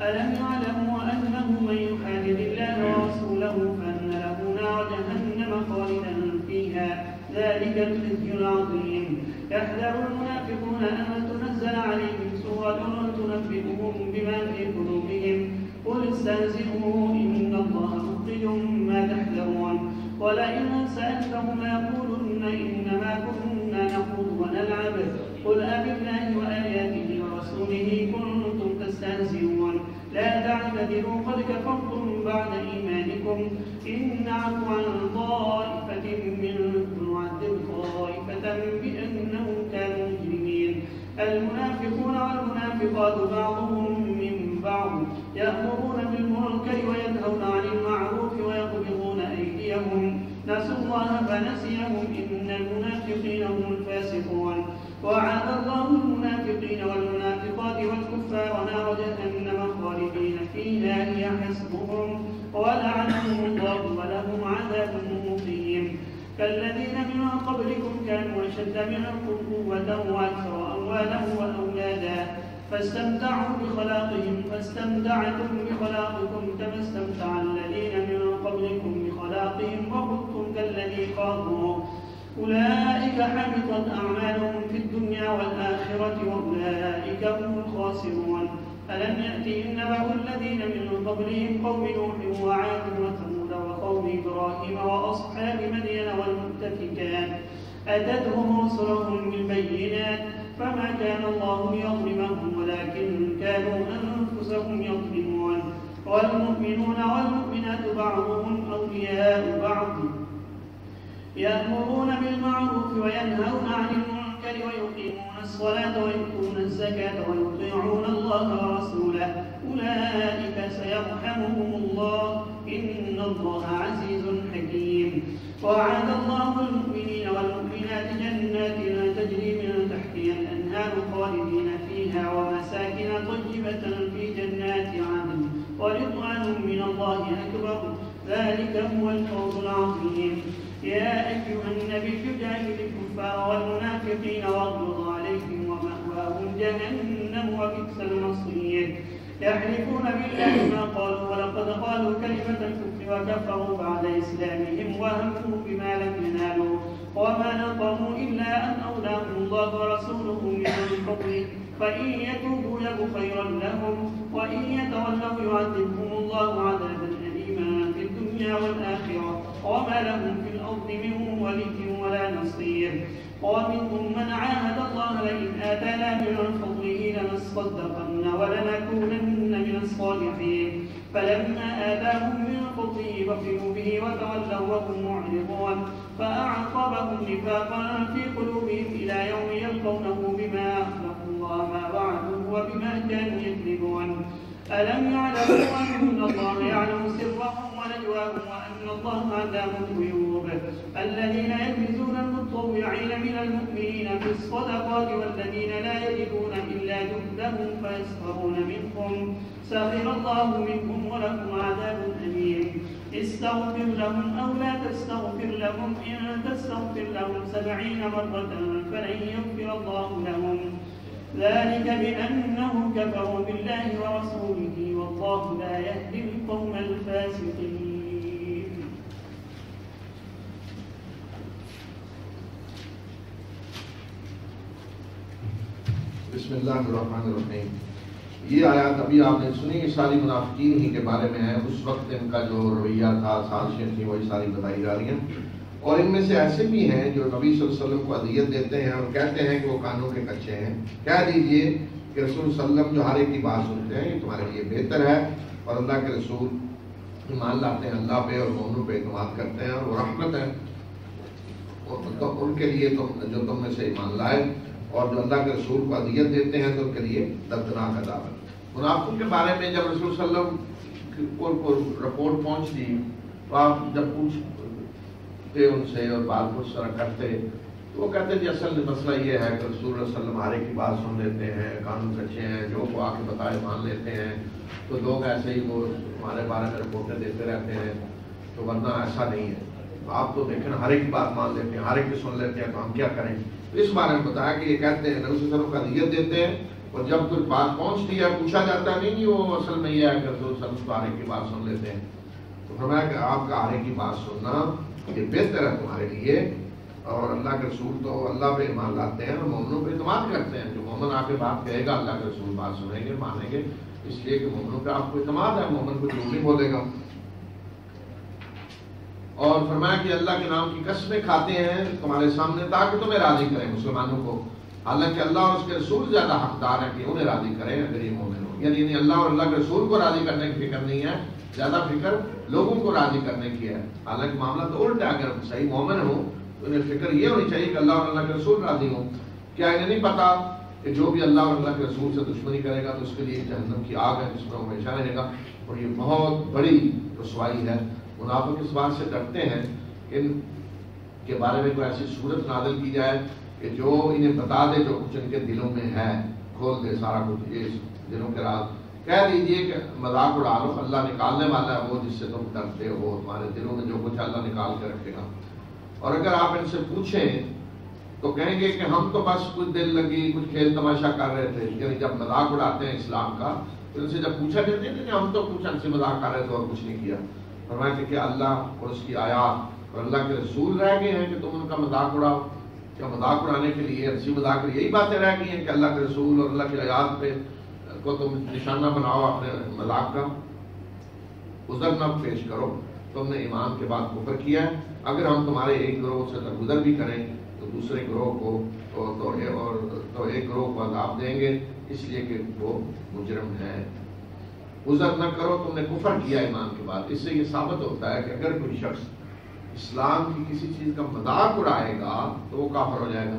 ألم يعلموا أنه من يحادد الله ورسوله فأن له نار جهنم خالدا فيها ذلك الخزي العظيم يحذر المنافقون أن تنزل عليهم سورة تنبئهم بما في قلوبهم قل استهزئوا إن الله مخرج ما تحذرون ولئن سألتهم ليقولن إنما كنا نخوض ونلعب قل أبالله وآياته ورسوله كنتم تستهزئون لا تعتذروا قد كفرتم بعد إيمانكم إن نعفو عن طائفة منكم نعذب طائفة بأنهم كانوا مجرمين المنافقون والمنافقات بعضهم من بعض يأمرون بالمنكر وينهون عن المعروف ويقبضون أيديهم نسوا الله فنسيهم إن المنافقين هم الفاسقون وعاد الله المنافقين والمنافقات والكفار نار جهنم خالدين فيها هي حسبهم ولعنهم الله ولهم عذاب مقيم كالذين من قبلكم كانوا أشد منكم قوة وأكثر أموالا وأولادا فاستمتعوا بخلاقهم فاستمتعتم بخلاقكم كما استمتع الذين من قبلكم بخلاقهم وخذتم كالذي خاضوا أولئك حبطت أعمالهم في الدنيا والآخرة وأولئك هم الخاسرون ألم يأتهم نبأ الذين من قبلهم قوم نوح وعاد وثمود وقوم إبراهيم وأصحاب مدين والمؤتفكات أتتهم رسلهم بالبينات فما كان الله ليظلمهم ولكن كانوا أنفسهم يظلمون والمؤمنون والمؤمنات بعضهم أولياء بعض يأمرون بالمعروف وينهون عن المنكر ويقيمون الصلاة ويؤتون الزكاة ويطيعون الله ورسوله أولئك سيرحمهم الله إن الله عزيز حكيم وعد الله المؤمنين والمؤمنات جنات تجري من تحتها الأنهار خالدين فيها ومساكن طيبة في جنات عدن ورضوان من الله أكبر ذلك هو الفوز العظيم يا أيها النبي جاهد الكفار والمنافقين واغلظ عليهم ومأواهم جهنم وبئس المصير يحلفون بالله ما قالوا ولقد قالوا كلمة الكفر وكفروا بعد إسلامهم وهموا بما لم ينالوا وما نقموا إلا أن أغناهم الله ورسوله من فضله فإن يتوبوا يك خيرا لهم وإن يتولوا يعذبهم الله عذابا أليما في الدنيا والآخرة وما لهم في الأرض من ولي ولا نصير ومنهم من عاهد الله لئن آتانا من فضله لنصدقن ولنكونن من الصالحين فلما آتاهم من فضله بخلوا به وتولوا وهم معرضون فأعقبهم نفاقا في قلوبهم إلى يوم يلقونه بما أخلفوا الله ما وعدوه وبما كانوا يكذبون ألم يعلموا أن الله يعلم سرهم ونجواهم وأن الله علام الغيوب الذين يلمزون المتطوعين من المؤمنين في الصدقات والذين لا يجدون إلا جهدهم فيسخرون منهم سخر الله منهم ولهم عذاب أليم استغفر لهم أو لا تستغفر لهم إن تستغفر لهم 70 مرة فلن يغفر الله لهم ذلك بأنهم كفروا بالله ورسوله والله لا يهدي القوم الفاسقين. بسم اللہ الرحمن الرحیم. یہ آیات ابھی آپ نے سنی، یہ ساری منافقین ہی کے بارے میں ہے. اس وقت ان کا جو رویہ تھا، سازشیں تھیں، وہی ساری بتائی جا رہی ہیں. اور ان میں سے ایسے بھی ہیں جو نبی صلی اللہ علیہ وسلم کو اذیت دیتے ہیں اور کہتے ہیں کہ وہ کانوں کے کچے ہیں. کہہ دیجئے کہ رسول صلی اللہ علیہ وسلم جو ہر ایک کی بات سنتے ہیں یہ تمہارے لیے بہتر ہے، اور اللہ کے رسول ایمان لاتے ہیں اللہ پہ اور مومنوں پہ اعتماد کرتے ہیں اور وہ رحمت ہے تو ان کے لیے جو تم میں سے ایمان لائے. اور جو اللہ کے رسول کو اذیت دیتے ہیں تو ان کے لیے دردناک عذاب ہے. منافقوں کے بارے میں جب رسول صلی اللہ علیہ وسلم کو رپورٹ پہنچتی تو آپ جب پوچھتے ان سے اور بات پوچھ کرتے تو وہ کہتے جی اصل مسئلہ یہ ہے کہ رسول اللہ صلی اللہ علیہ وسلم ہر ایک کی بات سن لیتے ہیں، قانون کچے ہیں، جو کو آ کے بتائے مان لیتے ہیں، تو لوگ ایسے ہی وہ ہمارے بارے میں رپورٹیں دیتے رہتے ہیں، تو ورنہ ایسا نہیں ہے. آپ تو دیکھیں ہر ایک کی بات مان لیتے ہیں، ہر ایک کی سن لیتے ہیں، تو ہم کیا کریں. تو اس بارے میں بتایا کہ یہ کہتے ہیں نبی صلی اللہ علیہ وسلم کا اذیت دیتے ہیں، اور جب کوئی بات پہنچتی ہے پوچھا جاتا ہے نہیں وہ اصل میں یہ ہے کہ رسول صلی اللہ علیہ وسلم ہر ایک کی بات سن لیتے ہیں. تو فرمایا کہ آپ کا ہر ایک کی بات سننا یہ بہتر ہے تمہارے لیے. اور اللہ کے رسول تو اللہ پہ ایمان لاتے ہیں اور مومنوں پہ اعتماد کرتے ہیں. جو مومن آپ کے بات کہے گا اللہ کے رسول بات سنیں گے، مانیں گے، اس لیے کہ مومنوں پہ آپ کو اعتماد ہے، مومن کو جھوٹ نہیں بولے گا. اور فرمایا کہ اللہ کے نام کی قسمیں کھاتے ہیں تمہارے سامنے تاکہ تمہیں راضی کریں مسلمانوں کو، حالانکہ اللہ اور اس کے رسول زیادہ حقدار ہیں کہ انہیں راضی کریں اگر یہ مومن ہو. یعنی اللہ اور اللہ کے رسول کو راضی کرنے کی فکر نہیں ہے، زیادہ فکر لوگوں کو راضی کرنے کی ہے. حالانکہ معاملہ تو الٹا ہے، اگر صحیح مومن ہو تو انہیں فکر یہ ہونی چاہیے کہ اللہ اور اللہ کے رسول راضی ہوں. کیا انہیں نہیں پتا کہ جو بھی اللہ اور اللہ کے رسول سے دشمنی کرے گا تو اس کے لیے جہنم کی آگ ہے جس میں وہ ہمیشہ رہے گا، اور یہ بہت بڑی رسوائی ہے. منافق اس بات سے ڈرتے ہیں کہ ان کے بارے میں کوئی ایسی صورت نازل کی جائے کہ جو انہیں بتا دے جو کچھ ان کے دلوں میں ہے، کھول دے سارا کچھ یہ دلوں کے راز. کہہ دیجئے کہ مذاق اڑا لو، اللہ نکالنے والا ہے وہ جس سے تم ڈرتے ہو، تمہارے دلوں میں جو کچھ اللہ نکال کے رکھے گا. اور اگر آپ ان سے پوچھیں تو کہیں گے کہ ہم تو بس کچھ دل لگی کچھ کھیل تماشا کر رہے تھے. یعنی جب مذاق اڑاتے ہیں اسلام کا تو ان سے جب پوچھا جاتے ہیں کہ ہم تو کچھ ان سے مذاق کر رہے تھے اور کچھ نہیں کیا. فرمایا کہ کیا اللہ اور اس کی آیات اور اللہ کے رسول رہ گئے ہیں کہ تم ان کا مذاق اڑاؤ؟ کیا مذاق اڑانے کے لیے ہنسی مذاق یہی باتیں رہ گئی ہیں کہ اللہ کے رسول اور اللہ کی آیات پہ کو تم نشانہ بناؤ اپنے مذاق کا؟ عذر نہ پیش کرو، تم نے ایمان کے بعد کفر کیا ہے. اگر ہم تمہارے ایک گروہ سے درگزر بھی کریں تو دوسرے گروہ کو تو ایک گروہ کو عذاب دیں گے اس لیے کہ وہ مجرم ہے. عذر نہ کرو، تم نے کفر کیا ایمان کے بعد. اس سے یہ ثابت ہوتا ہے کہ اگر کوئی شخص اسلام کی کسی چیز کا مذاق اڑائے گا تو وہ کافر ہو جائے گا.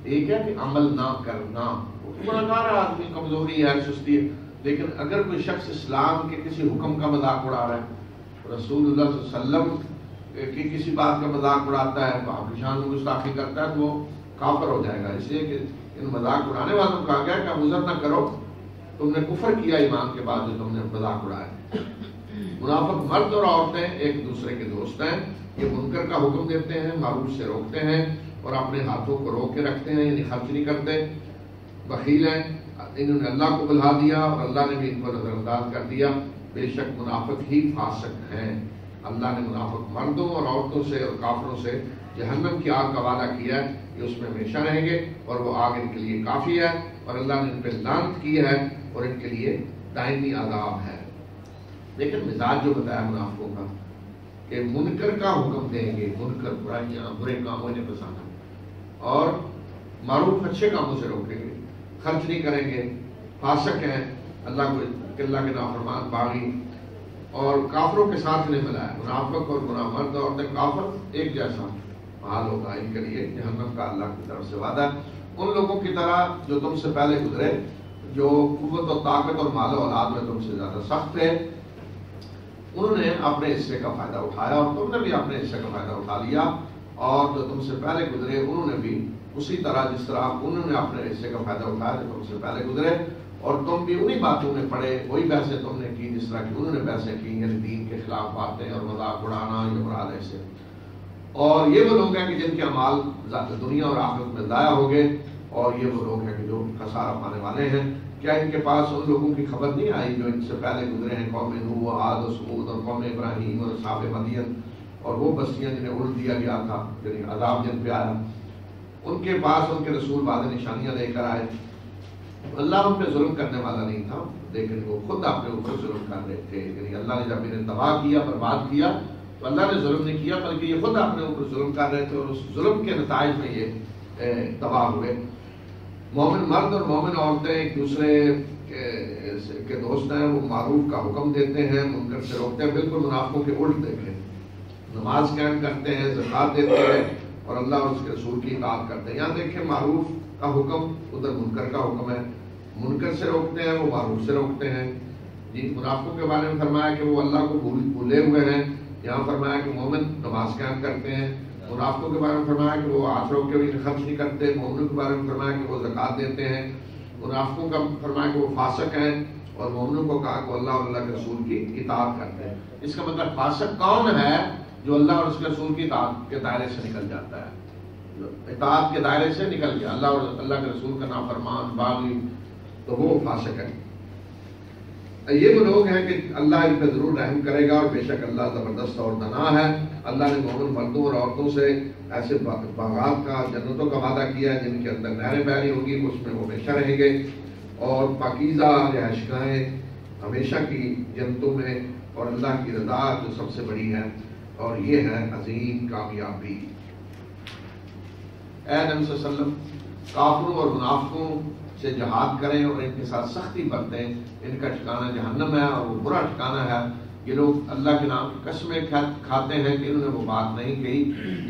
ایک ہے کہ عمل نہ کرنا، وہ گنہگار ہے، آدمی کمزوری ہے، سستی ہے. لیکن اگر کوئی شخص اسلام کے کسی حکم کا مذاق اڑا رہا ہے، رسول اللہ صلی اللہ علیہ وسلم کی کسی بات کا مذاق اڑاتا ہے، آپ کی شان میں گستاخی کرتا ہے تو وہ کافر ہو جائے گا. اس لیے کہ ان مذاق اڑانے والوں کو کہا گیا کہ عذر نہ کرو، تم نے کفر کیا ایمان کے بعد جو تم نے مذاق اڑایا. منافق مرد اور عورتیں ایک دوسرے کے دوست ہیں. یہ منکر کا حکم دیتے ہیں، معروف سے روکتے ہیں اور اپنے ہاتھوں کو روک کے رکھتے ہیں، یعنی خرچ نہیں کرتے. بخیل ہیں، انہوں نے اللہ کو بھلا دیا اور اللہ نے بھی ان کو نظر انداز کر دیا۔ بے شک منافق ہی فاسق ہیں۔ اللہ نے منافق مردوں اور عورتوں سے اور کافروں سے جہنم کی آگ کا وعدہ کیا ہے کہ اس میں ہمیشہ رہیں گے اور وہ آگ ان کے لیے کافی ہے، اور اللہ نے ان پہ لعنت کی ہے اور ان کے لیے دائمی عذاب ہے۔ لیکن مزاج جو بتایا منافقوں کا کہ منکر کا حکم دیں گے، منکر برائیاں برے کاموں نے پسند، اور معروف اچھے کاموں سے روکیں گے، خرچ نہیں کریں گے، فاسق ہیں، اللہ کے نافرمان باغی، اور کافروں کے ساتھ انہیں ملایا۔ منافق اور گناہ مرد اور کافر ایک جیسا حال ہوگا ان کے لیے، جہنم کا اللہ کی طرف سے وعدہ۔ ان لوگوں کی طرح جو تم سے پہلے گزرے، جو قوت و طاقت اور مال و اولاد میں تم سے زیادہ سخت تھے، انہوں نے اپنے حصے کا فائدہ اٹھایا اور تم نے بھی اپنے حصے کا فائدہ اٹھا لیا، اور جو تم سے پہلے گزرے انہوں نے بھی اسی طرح جس طرح انہوں نے اپنے حصے کا فائدہ اٹھایا جو تم سے پہلے گزرے، اور تم بھی انہی باتوں میں پڑے، وہی بحثیں تم نے کی جس طرح کی انہوں نے بحثیں کی، یعنی دین کے خلاف باتیں اور مذاق اڑانا، یہ مراد ایسے۔ اور یہ وہ لوگ ہیں کہ جن کے اعمال دنیا اور آخرت میں ضائع ہو گئے، اور یہ وہ لوگ ہیں کہ جو خسارہ پانے والے ہیں۔ کیا ان کے پاس ان لوگوں کی خبر نہیں آئی جو ان سے پہلے گزرے ہیں، قوم نوح، عاد و ثمود اور قوم ابراہیم اور اصحاب مدین، اور وہ بستیاں جنہیں اڑ دیا گیا تھا، یعنی عذاب جن پہ آیا، ان کے پاس ان کے رسول بعد نشانیاں لے کر آئے۔ اللہ ان پہ ظلم کرنے والا نہیں تھا، لیکن وہ خود اپنے اوپر ظلم کر رہے تھے۔ یعنی اللہ نے جب انہیں تباہ کیا، برباد کیا، تو اللہ نے ظلم نہیں کیا بلکہ یہ خود اپنے اوپر ظلم کر رہے تھے، اور اس ظلم کے نتائج میں یہ تباہ ہوئے۔ مومن مرد اور مومن عورتیں ایک دوسرے کے دوست ہیں، وہ معروف کا حکم دیتے ہیں، منکر سے روکتے ہیں، بالکل منافقوں کے الٹ دیکھیں۔ نماز قائم کرتے ہیں، زکوٰۃ دیتے ہیں، اور اللہ اور اس کے رسول کی اطاعت کرتے ہیں۔ یہاں دیکھیں معروف کا حکم، ادھر منکر کا حکم ہے، منکر سے روکتے ہیں، وہ معروف سے روکتے ہیں۔ جن منافقوں کے بارے میں فرمایا کہ وہ اللہ کو بھولے ہوئے ہیں، یہاں فرمایا کہ مومن نماز قائم کرتے ہیں۔ منافقوں کے بارے میں فرمایا کہ وہ ہاتھ روک کے بھی خرچ نہیں کرتے، مومنوں کے بارے میں فرمایا کہ وہ زکوٰۃ دیتے ہیں۔ منافقوں کا فرمایا کہ وہ فاسق ہیں، اور مومنوں کو کہا کہ اللہ اور اللہ کے رسول کی اطاعت کرتے ہیں۔ اس کا مطلب فاسق کون ہے؟ جو اللہ اور اس کے رسول کی اطاعت کے دائرے سے نکل جاتا ہے، جو اطاعت کے دائرے سے نکل گیا، اللہ اور اللہ کے رسول کا نافرمان باغی، تو وہ فاسق ہے۔ یہ وہ لوگ ہیں کہ اللہ ان پہ ضرور رحم کرے گا، اور بے شک اللہ زبردست اور دنا ہے۔ اللہ نے مومن مردوں اور عورتوں سے ایسے باغات کا، جنتوں کا وعدہ کیا ہے جن کے اندر نہریں بہ رہی ہوگی، اس میں وہ ہمیشہ رہیں گے، اور پاکیزہ رہائشگاہیں ہمیشہ کی جنتوں میں، اور اللہ کی رضا جو سب سے بڑی ہے، اور یہ ہے عظیم کامیابی۔ اے نبی صلی اللہ علیہ وسلم، کافروں اور منافقوں سے جہاد کریں اور ان کے ساتھ سختی برتیں، ان کا ٹھکانہ جہنم ہے اور وہ برا ٹھکانہ ہے۔ یہ لوگ اللہ کے نام کی قسمیں کھاتے ہیں کہ انہوں نے وہ بات نہیں کہی،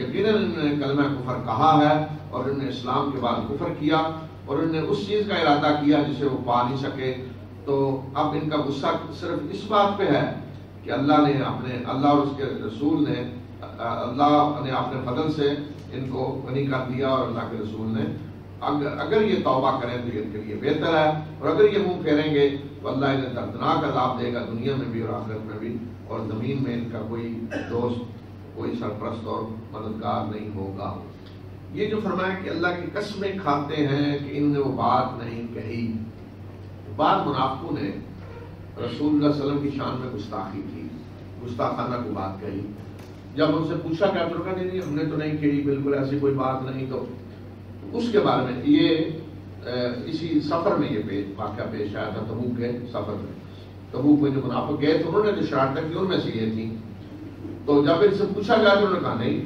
یقیناً انہوں نے کلمہ کفر کہا ہے، اور انہوں نے اسلام کے بعد کفر کیا، اور انہوں نے اس چیز کا ارادہ کیا جسے وہ پا نہیں سکے۔ تو اب ان کا غصہ صرف اس بات پہ ہے کہ اللہ اور اس کے رسول نے، اللہ نے اپنے فضل سے ان کو غنی کر دیا، اور اللہ کے رسول نے اگر یہ توبہ کریں تو یہ ان کے لیے بہتر ہے، اور اگر یہ منہ پھیریں گے تو اللہ انہیں دردناک عذاب دے گا، دنیا میں بھی اور آخرت میں بھی، اور زمین میں ان کا کوئی دوست، کوئی سرپرست اور مددگار نہیں ہوگا۔ یہ جو فرمایا کہ اللہ کی قسمیں کھاتے ہیں کہ انہوں نے وہ بات نہیں کہی، بعض منافقوں نے رسول اللہ صلی اللہ علیہ وسلم کی شان میں گستاخی کی، گستاخانہ کو بات کہی۔ جب ان سے پوچھا کہ آپ نے نہیں ہم نے تو نہیں کہی، بالکل ایسی کوئی بات نہیں، تو اس کے بارے میں یہ اسی سفر میں یہ واقعہ پیش آیا تھا، تبوک کے سفر میں۔ تبوک میں جو منافق گئے تو انہوں نے جو شرارتیں کی ان میں سے یہ تھی، تو جب ان سے پوچھا گیا تو انہوں نے کہا نہیں،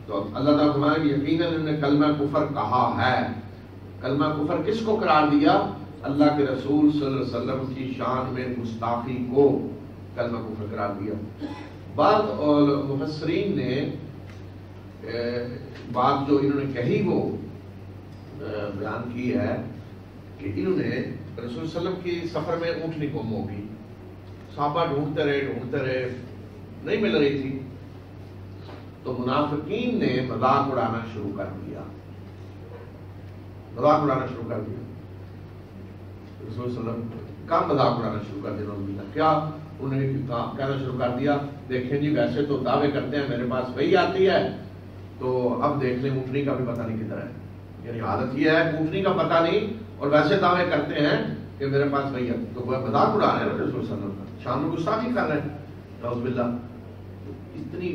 تو اللہ تعالیٰ فرمایا کہ یقیناً انہوں نے کلمہ کفر کہا ہے۔ کلمہ کفر کس کو قرار دیا؟ اللہ کے رسول صلی اللہ علیہ وسلم کی شان میں گستاخی کو کلمہ کفر قرار دیا۔ بعض مفسرین نے بات جو انہوں نے کہی وہ بیان کی ہے کہ انہوں نے رسول صلی اللہ علیہ وسلم کی سفر میں اونٹنی گم ہو گئی، صحابہ ڈھونڈتے رہے نہیں مل رہی تھی، تو منافقین نے مذاق اڑانا شروع کر دیا، رسول صلی اللہ علیہ وسلم کا مذاق اڑانا شروع کر دیا۔ کیا انہوں نے کہنا شروع کر دیا، دیکھیں جی ویسے تو دعوے کرتے ہیں میرے پاس وہی آتی ہے، تو اب دیکھ لیں اونٹنی کا بھی پتہ نہیں کدھر ہے۔ یعنی حالت یہ ہے اونٹنی کا پتہ نہیں اور ویسے دعوے کرتے ہیں کہ میرے پاس بھیا، تو وہ مذاق اڑا رہے ہیں رسول صلی اللہ علیہ وسلم کا، شان میں گستاخی کر رہے ہیں، نعوذ باللہ۔ اتنی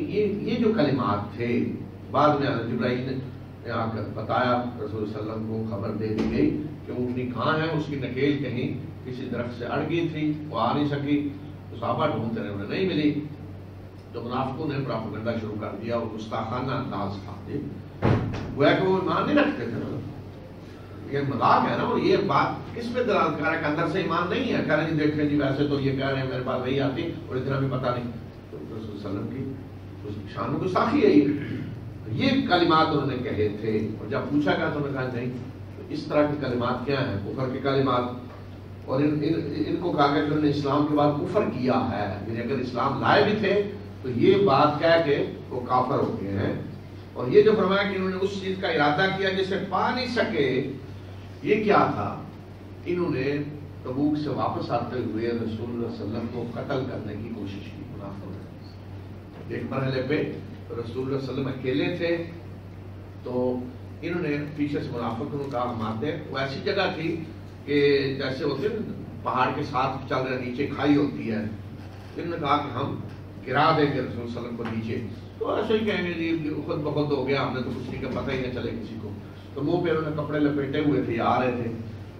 یہ جو کلمات تھے، بعد میں حضرت جبرائیل نے آ کر بتایا، رسول صلی اللہ علیہ وسلم کو خبر دے دی گئی کہ اونٹنی کہاں ہے، اس کی نکیل کہیں کسی درخت سے اڑ گئی تھی، وہ آ نہیں سکی، تو صحابہ ڈھونڈتے رہے، انہیں نہیں ملی، تو منافقوں نے پراپیگنڈا شروع کر دیا، وہ گستاخانہ انداز تھا، گویا کہ وہ ایمان نہیں رکھتے تھے، یہ مذاق ہے نا، اور یہ بات کس پہ دلالت کر رہا ہے کہ اندر سے ایمان نہیں ہے، کہہ رہے ہیں دیکھیں جی ویسے تو یہ کہہ رہے ہیں میرے پاس وہی آتی اور اتنا بھی پتہ نہیں، تو رسول صلی اللہ علیہ وسلم کی شان و گستاخی ہے یہ کلمات انہوں نے کہے تھے، اور جب پوچھا گیا تو انہوں نے کہا نہیں، تو اس طرح کی کلمات کیا ہیں؟ کفر کی کلمات، اور ان کو کہا گیا کہ انہوں نے اسلام کے بعد کفر کیا ہے، یعنی اگر اسلام لائے بھی تھے تو یہ بات کہہ کے وہ کافر ہو گئے ہیں۔ اور یہ جو فرمایا کہ انہوں نے اس چیز کا ارادہ کیا جسے پا نہیں سکے، یہ کیا تھا؟ انہوں نے تبوک سے واپس آتے ہوئے رسول اللہ صلی اللہ علیہ وسلم کو قتل کرنے کی کوشش کی، منافقوں نے۔ ایک مرحلے پہ رسول اللہ صلی اللہ علیہ وسلم اکیلے تھے، تو انہوں نے پیچھے سے منافقوں نے کہا ہم آتے ہیں، وہ ایسی جگہ تھی کہ جیسے ہوتے ہیں پہاڑ کے ساتھ چل رہے، نیچے کھائی ہوتی ہے، انہوں نے کہا کہ ہم گرا دیں گے رسول صلی اللہ علیہ وسلم کو نیچے، تو ایسے ہی کہیں گے جی خود بخود ہو گیا، ہم نے تو کچھ نہیں کا پتہ ہی نہ چلے کسی کو، تو منہ پہ انہوں نے کپڑے لپیٹے ہوئے تھے، آ رہے تھے،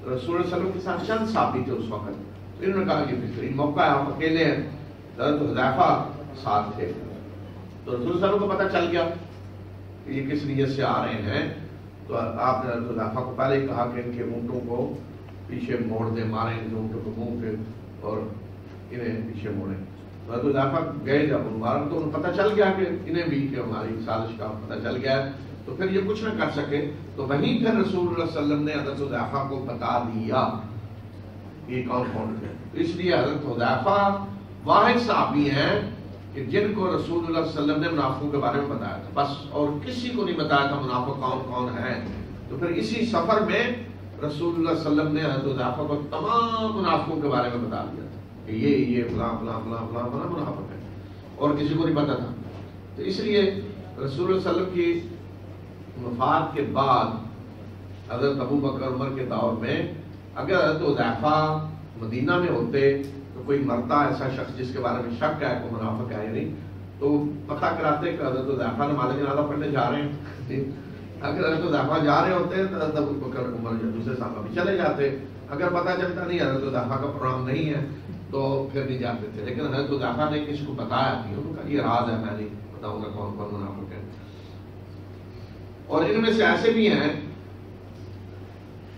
رسول اللہ صلی اللہ علیہ وسلم کے ساتھ چند صحابی تھے اس وقت، تو انہوں نے کہا کہ بہترین موقع ہے، ہم اکیلے ہیں، حضرت حذیفہ ساتھ تھے، تو رسول صلی اللہ علیہ وسلم کو پتہ چل گیا کہ یہ کس نیت سے آ رہے ہیں، تو آپ نے حضرت حذیفہ کو پہلے ہی کہا کہ ان کے اونٹوں کو پیچھے موڑ دیں، ماریں ان کے اونٹوں کو منہ پہ اور انہیں پیچھے موڑیں۔ حضرت حذیفہ گئے جب مبارک تو انہیں پتہ چل گیا کہ انہیں بھی کہ ہماری سازش کا پتہ چل گیا ہے، تو پھر یہ کچھ نہ کر سکے، تو وہیں پھر رسول اللہ صلی اللہ علیہ وسلم نے حضرت حذیفہ کو بتا دیا یہ کون کون ہے۔ اس لیے حضرت حذیفہ واحد صحابی ہیں کہ جن کو رسول اللہ صلی اللہ علیہ وسلم نے منافقوں کے بارے میں بتایا تھا بس، اور کسی کو نہیں بتایا تھا منافق کون کون ہیں۔ تو پھر اسی سفر میں رسول اللہ صلی اللہ علیہ وسلم نے حضرت حذیفہ کو تمام منافقوں کے بارے میں بتا دیا تھا کہ یہ فلاں فلاں فلاں فلاں فلاں منافق ہے، اور کسی کو نہیں پتا تھا۔ تو اس لیے رسول اللہ صلی اللہ علیہ وسلم کی وفات کے بعد حضرت ابو بکر عمر کے دور میں اگر حضرت حذیفہ مدینہ میں ہوتے تو کوئی مرتا ایسا شخص جس کے بارے میں شک ہے کوئی منافق ہے یا نہیں، تو پتہ کراتے کہ حضرت حذیفہ نماز جنازہ پڑھنے جا رہے ہیں۔ اگر حضرت حذیفہ جا رہے ہوتے تو حضرت ابو بکر عمر دوسرے صحابہ بھی چلے جاتے، اگر پتہ چلتا نہیں حضرت حذیفہ کا پروگرام نہیں ہے تو پھر نہیں جاتے تھے، لیکن حضرت حذیفہ نے کسی کو بتایا نہیں، انہوں نے کہا یہ راز ہے، میں نہیں بتاؤں گا کون کون منافق ہے۔ اور ان میں سے ایسے بھی ہیں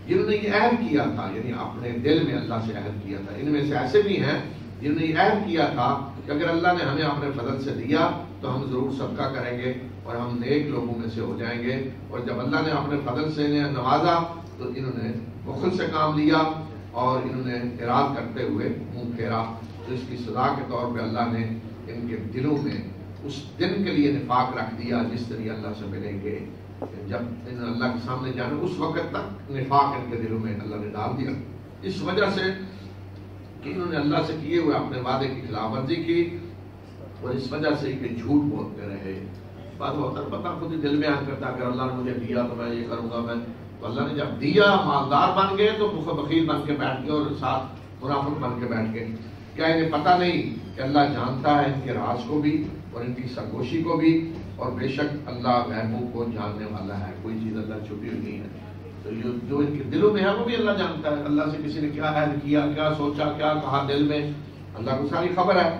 جنہوں نے یہ عہد کیا تھا، یعنی اپنے دل میں اللہ سے عہد کیا تھا، ان میں سے ایسے بھی ہیں جنہوں نے یہ عہد کیا تھا کہ اگر اللہ نے ہمیں اپنے فضل سے دیا تو ہم ضرور صدقہ کریں گے اور ہم نیک لوگوں میں سے ہو جائیں گے، اور جب اللہ نے اپنے فضل سے انہیں نوازا تو انہوں نے بخل سے کام لیا اور انہوں نے اراد کرتے ہوئے منہ پھیرا، تو اس کی سزا کے طور پہ اللہ نے ان کے دلوں میں اس دن کے لیے نفاق رکھ دیا جس طرح اللہ سے ملیں گے، جب انہوں نے اللہ کے سامنے جانا اس وقت تک نفاق ان کے دلوں میں اللہ نے ڈال دیا، اس وجہ سے کہ انہوں نے اللہ سے کیے ہوئے اپنے وعدے کی خلاف ورزی کی، اور اس وجہ سے کہ جھوٹ بولتے رہے۔ بات ہوتا ہے پتہ خود ہی دل میں آ کرتا اگر اللہ نے مجھے دیا تو میں یہ کروں گا، میں تو اللہ نے جب دیا مالدار بن گئے تو بخیل بن کے بیٹھ گئے اور ساتھ منافق بن کے بیٹھ گئے۔ کیا انہیں پتہ نہیں کہ اللہ جانتا ہے ان کے راز کو بھی اور ان کی سرگوشی کو بھی، اور بے شک اللہ غیبوں کو جاننے والا ہے، کوئی چیز اللہ چھپی ہوئی نہیں ہے، تو جو ان کے دلوں میں ہے وہ بھی اللہ جانتا ہے۔ اللہ سے کسی نے کیا عہد کیا، کیا سوچا، کیا کہا دل میں، اللہ کو ساری خبر ہے۔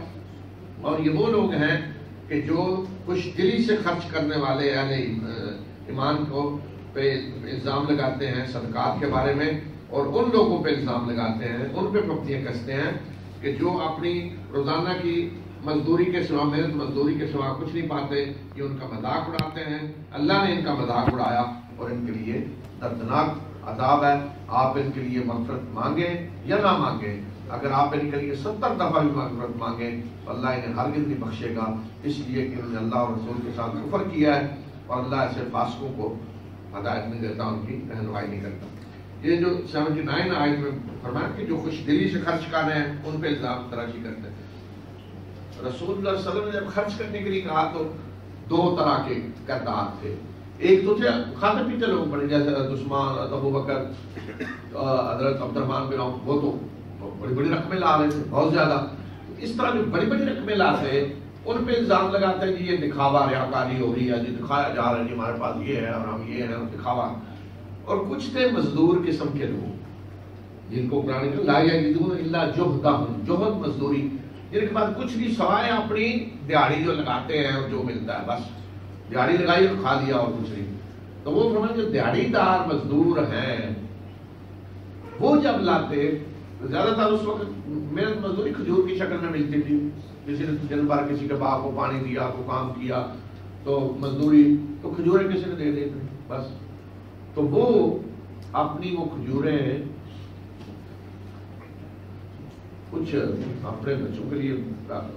اور یہ وہ لوگ ہیں کہ جو خوش دلی سے خرچ کرنے والے یعنی ایمان کو پہ الزام لگاتے ہیں صدقات کے بارے میں، اور ان لوگوں پہ الزام لگاتے ہیں، ان پہ پپتیاں کستے ہیں کہ جو اپنی روزانہ کی مزدوری کے سوا، محنت مزدوری کے سوا کچھ نہیں پاتے، یہ ان کا مذاق اڑاتے ہیں۔ اللہ نے ان کا مذاق اڑایا اور ان کے لیے دردناک عذاب ہے۔ آپ ان کے لیے مغفرت مانگیں یا نہ مانگیں، اگر آپ ان کے لیے 70 دفعہ بھی مغفرت مانگیں تو اللہ انہیں ہرگز نہیں بخشے گا، اس لیے کہ انہوں نے اللہ اور رسول کے ساتھ کفر کیا ہے، اور اللہ ایسے فاسقوں کو ہدایت نہیں دیتا، ان کی رہنمائی نہیں کرتا۔ یہ جو 79 آیت میں فرمایا کہ جو خوش دلی سے خرچ کر رہے ہیں ان پہ الزام تراشی کرتے ہیں۔ رسول اللہ صلی اللہ علیہ وسلم نے جب خرچ کرنے کے لیے کہا تو 2 طرح کے کردار تھے، ایک تو تھے کھاتے پیتے لوگ بڑے، جیسے حضرت عثمان، حضرت ابوبکر، حضرت عبد الرحمن بن عوف، وہ تو بڑی بڑی رقمیں لا رہے تھے بہت زیادہ. اس طرح جو بڑی بڑی رقمیں لاتے ان پہ الزام لگاتے ہیں جی یہ دکھاوا ریاکاری ہو رہی ہے، جی دکھایا جا رہا ہے جی ہمارے پاس یہ ہے اور ہم یہ ہیں دکھاوا. اور کچھ تھے مزدور قسم کے لوگ جن کو قرآن میں لا یجدون الا جہدہم، جہد مزدوری، جن کے پاس کچھ نہیں سوائے اپنی دیہڑی جو لگاتے ہیں اور جو ملتا ہے بس دیہڑی لگائی اور کھا لیا اور کچھ نہیں. تو وہ فرمائے جو دیہڑی دار مزدور ہیں وہ جب لاتے، زیادہ تر اس وقت محنت مزدوری کھجور کی شکل میں ملتی تھی. کسی نے دن بھر کسی کے باغ کو پانی دیا، کو کام کیا تو مزدوری، تو کھجوریں کسی نے دے دیتے بس. تو وہ اپنی وہ کھجوریں کچھ اپنے بچوں کے لیے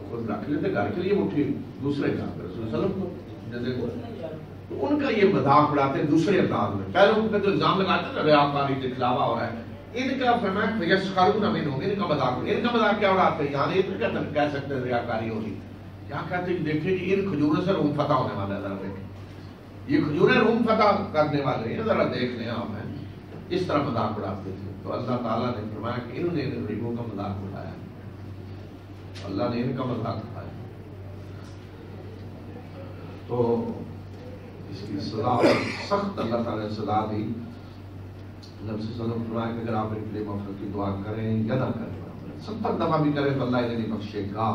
خود رکھ لیتے گھر کے لیے، وہ ٹھیک دوسرے کا رسول صلی اللہ علیہ وسلم تو ان کا یہ مذاق اڑاتے ہیں دوسرے انداز میں. پہلے ان کا جو الزام لگاتے ہیں نا ریاکاری دکھلاوا ہو رہا ہے، ان کا فرمایا یسخرون منہم، ان کا مذاق کیا اڑاتے ہیں. یعنی یہ تو کہہ سکتے ہیں ریاکاری ہو رہی، کیا کہتے ہیں دیکھیں جی ان کھجوروں سے روم فتح ہونے والا ہے، ذرا دیکھیں یہ کھجوریں روم فتح کرنے والے ہیں، ذرا دیکھ لیں آپ ہیں. اس طرح مذاق اڑاتے تھے. تو اللہ تعالیٰ نے فرمایا کہ انہوں نے غریبوں کا مذاق اڑایا، اللہ نے ان کا مذاق اڑایا. تو اس کی سزا سخت اللہ تعالیٰ نے سزا دی. نبی صلی اللہ علیہ وسلم فرمایا کہ اگر آپ ان کے لیے مغفرت کی دعا کریں یا نہ کریں، 70 دفعہ بھی کریں تو اللہ انہیں نہیں بخشے گا.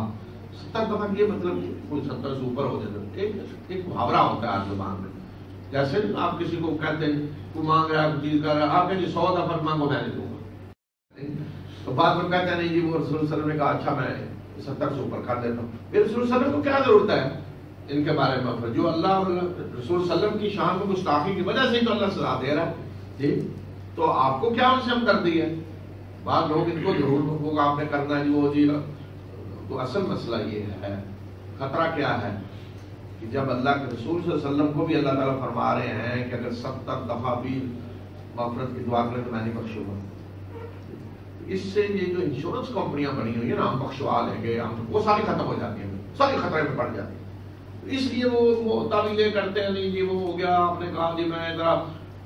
70 دفعہ یہ مطلب کوئی 70 سے اوپر ہو جائے. ایک محاورہ ہوتا ہے آج زبان میں، جیسے آپ کسی کو کہتے ہیں کوئی مانگ رہا ہے کوئی چیز کر رہا ہے، آپ کہیں 100 دفعہ مانگو میں نہیں دوں گا. تو بعد میں کہتے ہیں نہیں جی وہ رسول صلی اللہ علیہ وسلم نے کہا اچھا میں 70 سے اوپر کر دیتا ہوں. پھر رسول صلی اللہ علیہ وسلم کو کیا ضرورت ہے ان کے بارے میں؟ جو اللہ اور رسول صلی اللہ علیہ وسلم کی شان کو گستاخی کی وجہ سے ہی تو اللہ سزا دے رہا ہے جی. تو آپ کو کیا ان سے ہم کر دی ہے؟ بعض لوگ ان کو ضرور ہوگا آپ نے کرنا ہے وہ جی. تو اصل مسئلہ یہ ہے، خطرہ کیا ہے کہ جب اللہ کے رسول صلی اللہ علیہ وسلم کو بھی اللہ تعالیٰ فرما رہے ہیں کہ اگر 70 دفعہ بھی مغفرت کی دعا کریں تو میں نہیں بخشوں گا. اس سے یہ جو انشورنس کمپنیاں بنی ہوئی ہیں نا، ہم بخشوا لیں گے، ہم وہ ساری ختم ہو جاتی ہیں، ساری خطرے میں پڑ جاتی ہیں. اس لیے وہ تعویلیں کرتے ہیں نہیں جی وہ ہو گیا، آپ نے کہا جی میں ذرا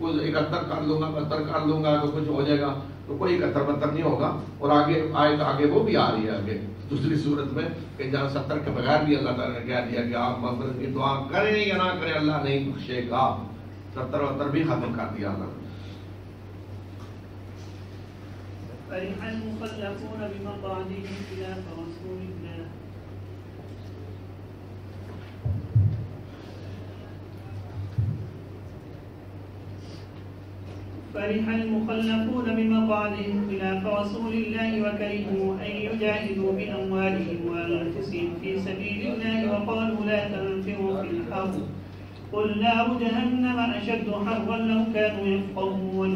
71 کر لوں گا 72 کر لوں گا تو کچھ ہو جائے گا. تو کوئی 71 نہیں ہوگا. اور آگے آئے تو آگے وہ بھی آ رہی ہے آگے دوسری صورت میں کہ جہاں 70 کے بغیر بھی اللہ تعالیٰ نے کہہ دیا کہ آپ مغفرت کی دعا کریں یا نہ کریں اللہ نہیں بخشے گا. 70 بھی ختم کر دیا اللہ نے. فرح المخلفون بمقعدهم خلاف رسول الله فرح المخلفون بمقعدهم خلاف رسول الله وكرهوا أن يجاهدوا بأموالهم وأنفسهم في سبيل الله وقالوا لا تنفروا في الحرب قل نار جهنم أشد حرا لو كانوا يفقهون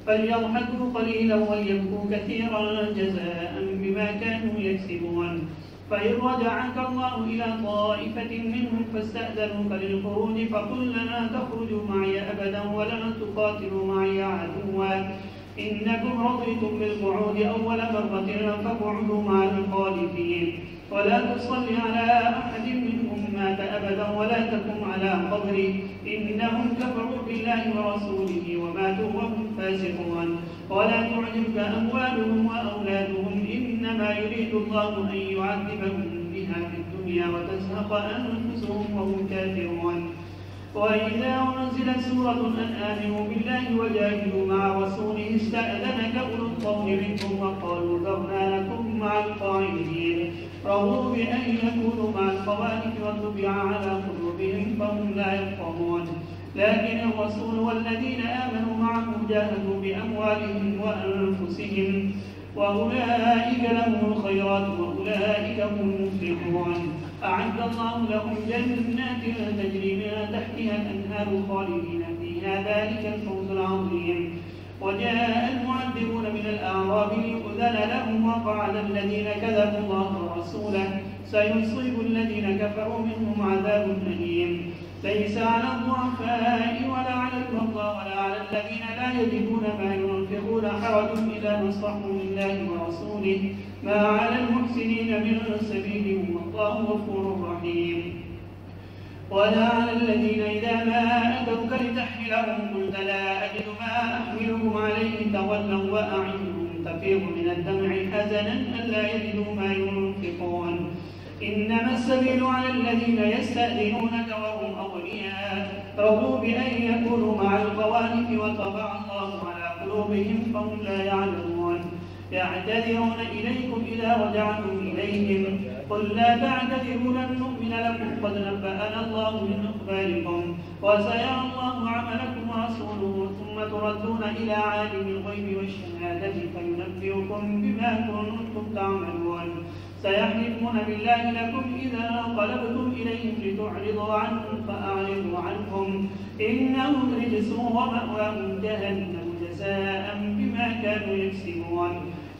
فليضحكوا قليلا وليبكوا كثيرا جزاء بما كانوا يكسبون. فإن رجعك الله إلى طائفة منهم فاستأذنوك للخروج فقل لنا تخرجوا معي أبدا ولن تقاتلوا معي عدوا إنكم رضيتم بالقعود أول مرة فاقعدوا مع الخالفين ولا تصل على أحد منهم مات أبدا ولا تقم على قبره إنهم كفروا بالله ورسوله وماتوا وهم فاسقون ولا تعجبك أموالهم وأولادهم إنما يريد الله أن يعذبهم بها في الدنيا وتزهق أنفسهم وهم كافرون. وإذا أنزلت سورة أن آمنوا بالله وجاهدوا مع رسوله استأذنك أولو الطول منهم وقالوا ذرنا لكم مع القاعدين رضوا بأن يكونوا مع الخوالف وطبع على قلوبهم فهم لا يفقهون. لكن الرسول والذين آمنوا معه جاهدوا بأموالهم وأنفسهم وأولئك لهم الخيرات وأولئك هم المفلحون. أعد الله لهم جنات تجري من تحتها الأنهار خالدين فيها ذلك الفوز العظيم. وجاء المعذرون من الأعراب ليؤذن لهم وقعد الذين كذبوا الله ورسوله سيصيب الذين كفروا منهم عذاب أليم. ليس على الضعفاء ولا على المرضى ولا على الذين لا يجدون ما ينفقون حرج إذا نصحوا لله ورسوله ما على المحسنين من سبيل والله غفور رحيم. ولا على الذين إذا ما أتوك لهم قلت لا أجد ما أحملكم عليه تولوا وأعينهم تفيض من الدمع حزنا ألا يجدوا ما ينفقون إنما السبيل على الذين يستأذنونك وهم أغنياء رضوا بأن يكونوا مع الخوالف وطبع الله على قلوبهم فهم لا يعلمون يعتذرون إليكم إذا رجعتم إليهم قل لا تعتذروا لن نؤمن لكم قد نبأنا الله من أخباركم وسيرى الله عملكم ورسوله ثم تردون إلى عالم الغيب والشهادة فينبئكم بما كنتم تعملون سيحلفون بالله لكم إذا انقلبتم إليهم لتعرضوا عنهم فأعرضوا عنهم إنهم رجس ومأواهم جهنم جزاء بما كانوا يكسبون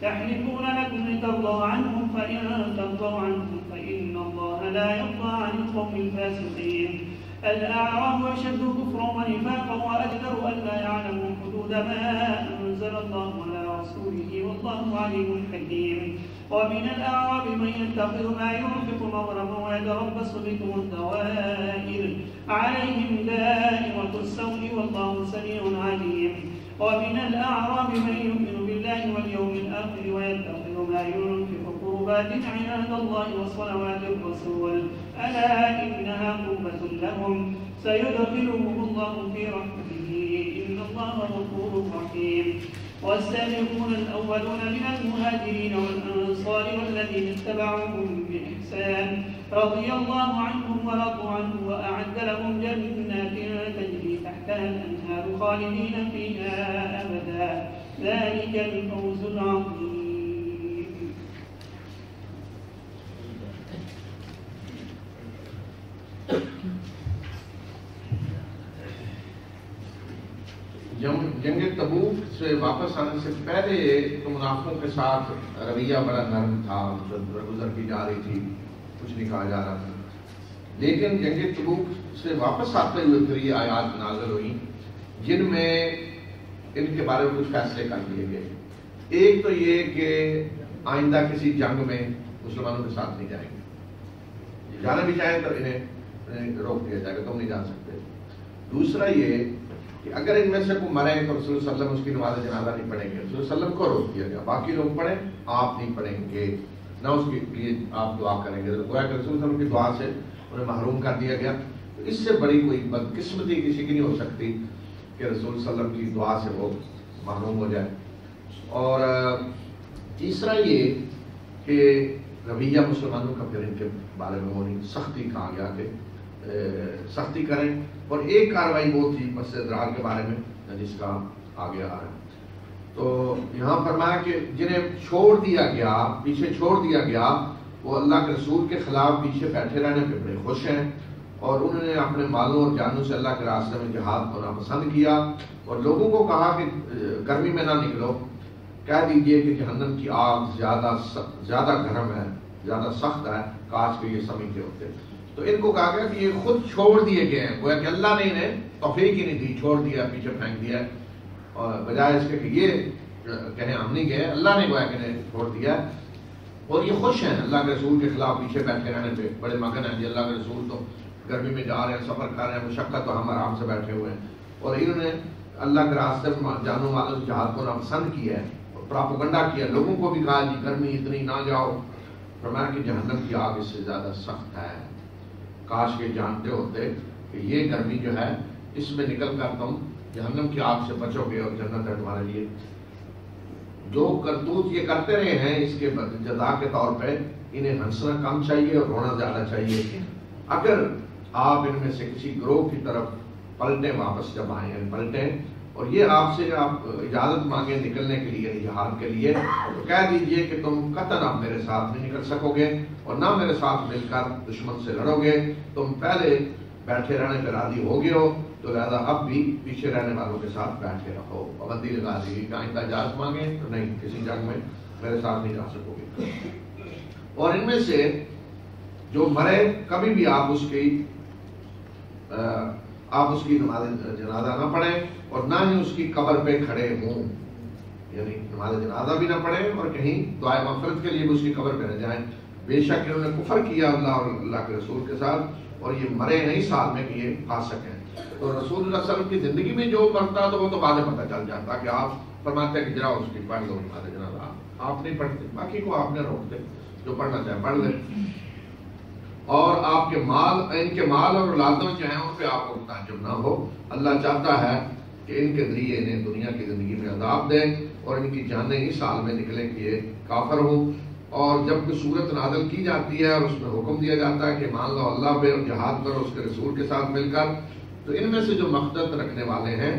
يحلفون لكم لترضوا عنهم فإن ترضوا عنهم فإن الله لا يرضى عن القوم الفاسقين الأعراب أشد كفرا ونفاقا وأجدر ألا يعلموا حدود ما أنزل الله على رسوله والله عليم حكيم ومن الأعراب من يتخذ ما ينفق مغرما ويتربص بكم الدوائر عليهم دائرة السوء والله سميع عليم ومن الأعراب من يؤمن بالله واليوم الآخر ويتخذ ما ينفق قربات عند الله وصلوات الرسول ألا إنها قربة لهم سيدخلهم الله في رحمته إن الله غفور رحيم والسابقون الأولون من المهاجرين والأنصار والذين اتبعوهم بإحسان رضي الله عنهم ورضوا عنه وأعد لهم جنات تجري تحتها الأنهار خالدين فيها أبدا ذلك الفوز العظيم. جنگ تبوک سے واپس آنے سے پہلے تو منافقوں کے ساتھ رویہ بڑا نرم تھا، گزر کی جا رہی تھی، کچھ نہیں کہا جا رہا تھا. لیکن جنگ تبوک سے واپس آتے ہوئے پھر یہ آیات نازل ہوئی جن میں ان کے بارے میں کچھ فیصلے کر لیے گئے. ایک تو یہ کہ آئندہ کسی جنگ میں مسلمانوں کے ساتھ نہیں جائیں گے، جانا بھی چاہیں تو انہیں روک دیا جائے گا، تم نہیں جا سکتے. دوسرا یہ کہ اگر ان میں سے کوئی مرے تو رسول صلی اللہ علیہ وسلم اس کی نماز جنازہ نہیں پڑھیں گے. رسول صلی اللہ علیہ وسلم کو روک دیا گیا، باقی لوگ پڑھیں، آپ نہیں پڑھیں گے، نہ اس کے لیے آپ دعا کریں گے. گویا کہ رسول صلی اللہ علیہ وسلم کی دعا سے انہیں محروم کر دیا گیا. تو اس سے بڑی کوئی بدقسمتی کسی کی نہیں ہو سکتی کہ رسول صلی اللہ علیہ وسلم کی دعا سے وہ محروم ہو جائے. اور تیسرا یہ کہ رویہ مسلمانوں کا پھر ان کے بارے میں وہ نہیں، سختی کہا گیا کہ سختی کریں. اور ایک کاروائی وہ تھی مسجد درار کے بارے میں جس کا آگے آ رہا ہے. تو یہاں فرمایا کہ جنہیں چھوڑ دیا گیا، پیچھے چھوڑ دیا گیا، وہ اللہ کے رسول کے خلاف پیچھے بیٹھے رہنے پہ بڑے خوش ہیں اور انہوں نے اپنے مالوں اور جانوں سے اللہ کے راستے میں جہاد ہونا پسند کیا اور لوگوں کو کہا کہ گرمی میں نہ نکلو، کہہ دیجئے کہ جہنم کی آگ زیادہ گرم ہے، زیادہ سخت ہے، کاش کے یہ سمجھتے ہوتے. تو ان کو کہا گیا کہ یہ خود چھوڑ دیے گئے ہیں، گویا کہ اللہ نے انہیں توفیق ہی نہیں دی، چھوڑ دیا، پیچھے پھینک دیا، اور بجائے اس کے کہ یہ کہیں ہم نہیں گئے، اللہ نے گویا کہ انہیں چھوڑ دیا. اور یہ خوش ہیں اللہ کے رسول کے خلاف پیچھے بیٹھے رہنے پہ، بڑے مگن ہیں جی اللہ کے رسول تو گرمی میں جا رہے ہیں، سفر کر رہے ہیں، مشقت تو ہم آرام سے بیٹھے ہوئے ہیں. اور انہوں نے اللہ کے راستے میں جانوں مالوں سے جہاد کو ناپسند کیا ہے اور پراپوگنڈا کیا، لوگوں کو بھی کہا جی گرمی اتنی نہ جاؤ. فرمایا کہ جہنم کی آگ اس سے زیادہ سخت ہے، کاش کے جانتے ہوتے کہ یہ گرمی جو ہے اس میں نکل کر تم جہنم کی آگ سے بچو گے اور جنت ہے تمہارے لیے. جو کرتوت یہ کرتے رہے ہیں اس کے جزا کے طور پہ انہیں ہنسنا کم چاہیے اور رونا زیادہ چاہیے. اگر آپ ان میں سے کسی گروہ کی طرف پلٹیں، واپس جب آئیں ہیں پلٹیں اور یہ آپ سے آپ اجازت مانگیں نکلنے کے لیے، جہاد کے لیے، تو کہہ دیجئے کہ تم قطعاً آپ میرے ساتھ نہیں نکل سکو گے اور نہ میرے ساتھ مل کر دشمن سے لڑو گے. تم پہلے بیٹھے رہنے پہ راضی ہو گئے ہو تو لہذا اب بھی پیچھے رہنے والوں کے ساتھ بیٹھے رہو. پابندی لگا دی کہ آئندہ اجازت مانگیں تو نہیں، کسی جنگ میں میرے ساتھ نہیں جا سکو گے. اور ان میں سے جو مرے کبھی بھی آپ اس کی نماز جنازہ نہ پڑھیں اور نہ ہی اس کی قبر پہ کھڑے ہوں، یعنی نماز جنازہ بھی نہ پڑھیں اور کہیں دعائے مغفرت کے لیے بھی اس کی قبر پہ نہ جائیں. بے شک انہوں نے کفر کیا اللہ اور اللہ کے رسول کے ساتھ اور یہ مرے نہیں ساتھ میں کہ یہ فاسق ہیں. تو رسول اللہ صلی اللہ علیہ وسلم کی زندگی میں جو پڑھتا تو وہ تو بعد میں پتہ چل جاتا کہ آپ فرماتے ہیں کہ جراؤ اس کی پڑھ لو جناب، آپ نہیں پڑھتے، باقی کو آپ نے روکتے، جو پڑھنا چاہے پڑھ لے، اور آپ کے مال، ان کے مال اور اولادوں جو ہیں ان پہ آپ کو تعجب نہ ہو۔ اللہ چاہتا ہے کہ ان کے ذریعے انہیں دنیا کی زندگی میں عذاب دیں اور ان کی جانیں اس حال میں نکلیں کہ یہ کافر ہوں۔ اور جب کوئی صورت نازل کی جاتی ہے اور اس میں حکم دیا جاتا ہے کہ مان لو اللہ پہ اور جہاد کرو اس کے رسول کے ساتھ مل کر، تو ان میں سے جو مقصد رکھنے والے ہیں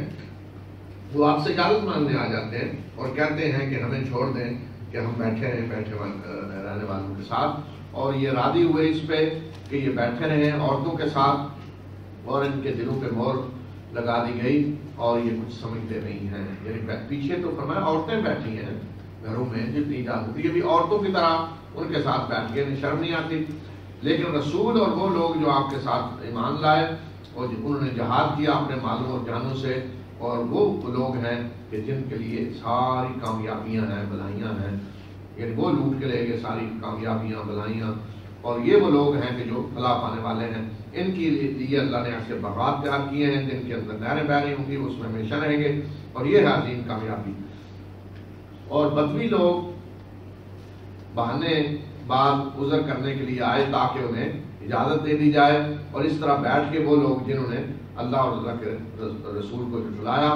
وہ آپ سے اجازت مانگنے آ جاتے ہیں اور کہتے ہیں کہ ہمیں چھوڑ دیں کہ ہم بیٹھے رہنے والوں کے ساتھ، اور یہ راضی ہوئے اس پہ کہ یہ بیٹھے رہے عورتوں کے ساتھ، اور ان کے دلوں پہ مہر لگا دی گئی اور یہ کچھ سمجھتے نہیں ہیں۔ یعنی پیچھے تو فرمایا عورتیں بیٹھی ہیں گھروں میں جتنی اجازت، یہ بھی عورتوں کی طرح ان کے ساتھ بیٹھ کے انہیں شرم نہیں آتی، لیکن رسول اور وہ لوگ جو آپ کے ساتھ ایمان لائے اور انہوں نے جہاد کیا اپنے مالوں اور جانوں سے، اور وہ لوگ ہیں کہ جن کے لیے ساری کامیابیاں ہیں، بھلائیاں ہیں، یعنی وہ لوٹ کے لے گئے ساری کامیابیاں بھلائیاں، اور یہ وہ لوگ ہیں کہ جو فلاح پانے والے ہیں۔ ان کے لیے اللہ نے ایسے باغات تیار کیے ہیں جن کے اندر نہریں بہ رہی ہوں گی، اس میں ہمیشہ رہیں گے، اور یہ ہے عظیم کامیابی۔ اور بدوی لوگ بہانے بعد عذر کرنے کے لیے آئے تاکہ انہیں اجازت دے دی جائے، اور اس طرح بیٹھ کے وہ لوگ جنہوں نے اللہ اور اللہ کے رسول کو جھٹلایا،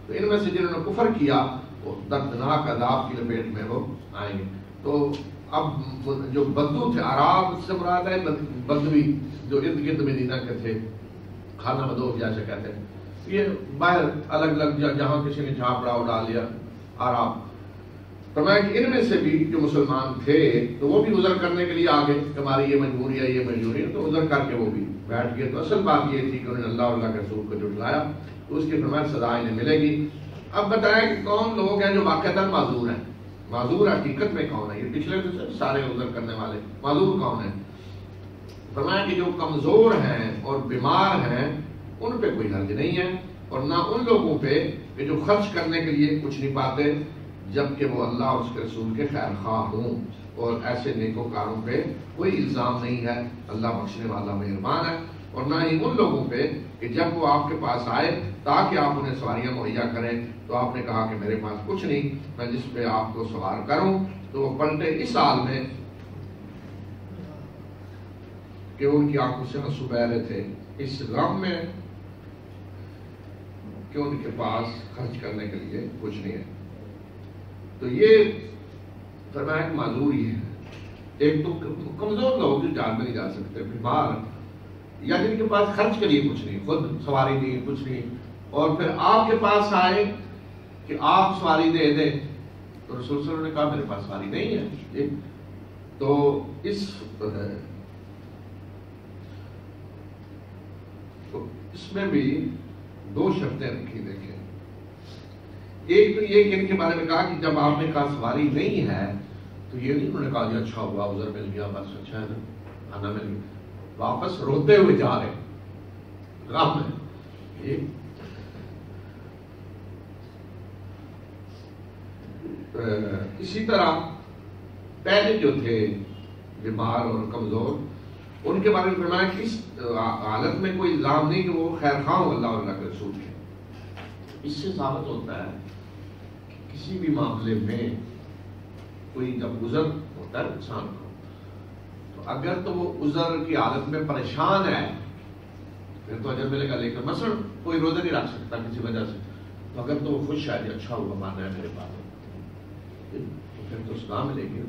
تو ان میں سے جنہوں نے کفر کیا وہ دردناک عذاب کی لپیٹ میں وہ آئیں گے۔ تو اب جو بدو تھے، عراب سے مراد ہے بدوی جو ارد گرد مدینہ کے تھے، خانہ بدوخ جیسے کہتے ہیں، یہ باہر الگ الگ جہاں کسی نے جھاپڑا اڑا لیا عراب۔ فرمایا کہ ان میں سے بھی جو مسلمان تھے تو وہ بھی عذر کرنے کے لیے آگے کہ ہماری یہ مجبوری ہے یہ مجبوری ہے، تو عذر کر کے وہ بھی بیٹھ گئے۔ تو اصل بات یہ تھی کہ انہوں نے اللہ اور اللہ کے رسول کو جھٹلایا، تو اس کی فرمایا سزا انہیں ملے گی۔ اب بتائیں کہ کون لوگ ہیں جو واقعتاً معذور ہیں، معذور حقیقت میں کون ہے؟ یہ پچھلے سارے عذر کرنے والے، معذور کون ہیں؟ فرمایا کہ جو کمزور ہیں اور بیمار ہیں ان پہ کوئی حرج نہیں ہے، اور نہ ان لوگوں پہ کہ جو خرچ کرنے کے لیے کچھ نہیں پاتے جبکہ وہ اللہ اور اس کے رسول کے خیر خواہ ہوں، اور ایسے نیکوکاروں پہ کوئی الزام نہیں ہے، اللہ بخشنے والا مہربان ہے۔ اور نہ ہی ان لوگوں پہ کہ جب وہ آپ کے پاس آئے تاکہ آپ انہیں سواریاں مہیا کریں تو آپ نے کہا کہ میرے پاس کچھ نہیں، میں جس پہ آپ کو سوار کروں، تو وہ پلٹے اس حال میں کہ ان کی آنکھوں سے آنسو بہ رہے تھے، اس غم میں کہ ان کے پاس خرچ کرنے کے لیے کچھ نہیں ہے۔ تو یہ فرمایا کہ معذور ہی ہے۔ ایک تو کمزور لوگ جو جان میں نہیں جا سکتے، بیمار، یا جن کے پاس خرچ کے لیے کچھ نہیں، خود سواری نہیں، کچھ نہیں، اور پھر آپ کے پاس آئے کہ آپ سواری دے دیں، تو رسول صلی اللہ علیہ وسلم نے کہا میرے پاس سواری نہیں ہے۔ تو اس میں بھی دو شرطیں رکھی دیکھیں۔ ایک تو یہ کہ ان کے بارے میں کہا کہ جب آپ نے کہا سواری نہیں ہے تو یہ نہیں انہوں نے کہا جی اچھا ہوا عذر مل گیا، بس اچھا ہے نا، آنا مل گیا، واپس روتے ہوئے جا رہے غم ہے۔ اسی طرح پہلے جو تھے بیمار اور کمزور، ان کے بارے میں فرمایا کہ اس حالت میں کوئی الزام نہیں کہ وہ خیر خواہ اللہ اور اللہ کے رسول کے۔ اس سے ثابت ہوتا ہے کہ کسی بھی معاملے میں کوئی جب عذر ہوتا ہے انسان کو، تو اگر تو وہ عذر کی حالت میں پریشان ہے پھر تو اجر ملے گا، لیکن مثلا کوئی روزہ نہیں رکھ سکتا کسی وجہ سے، تو اگر تو وہ خوش ہے کہ اچھا ہوا مانا ہے میرے پاس، تو پھر تو سزا ملے گی۔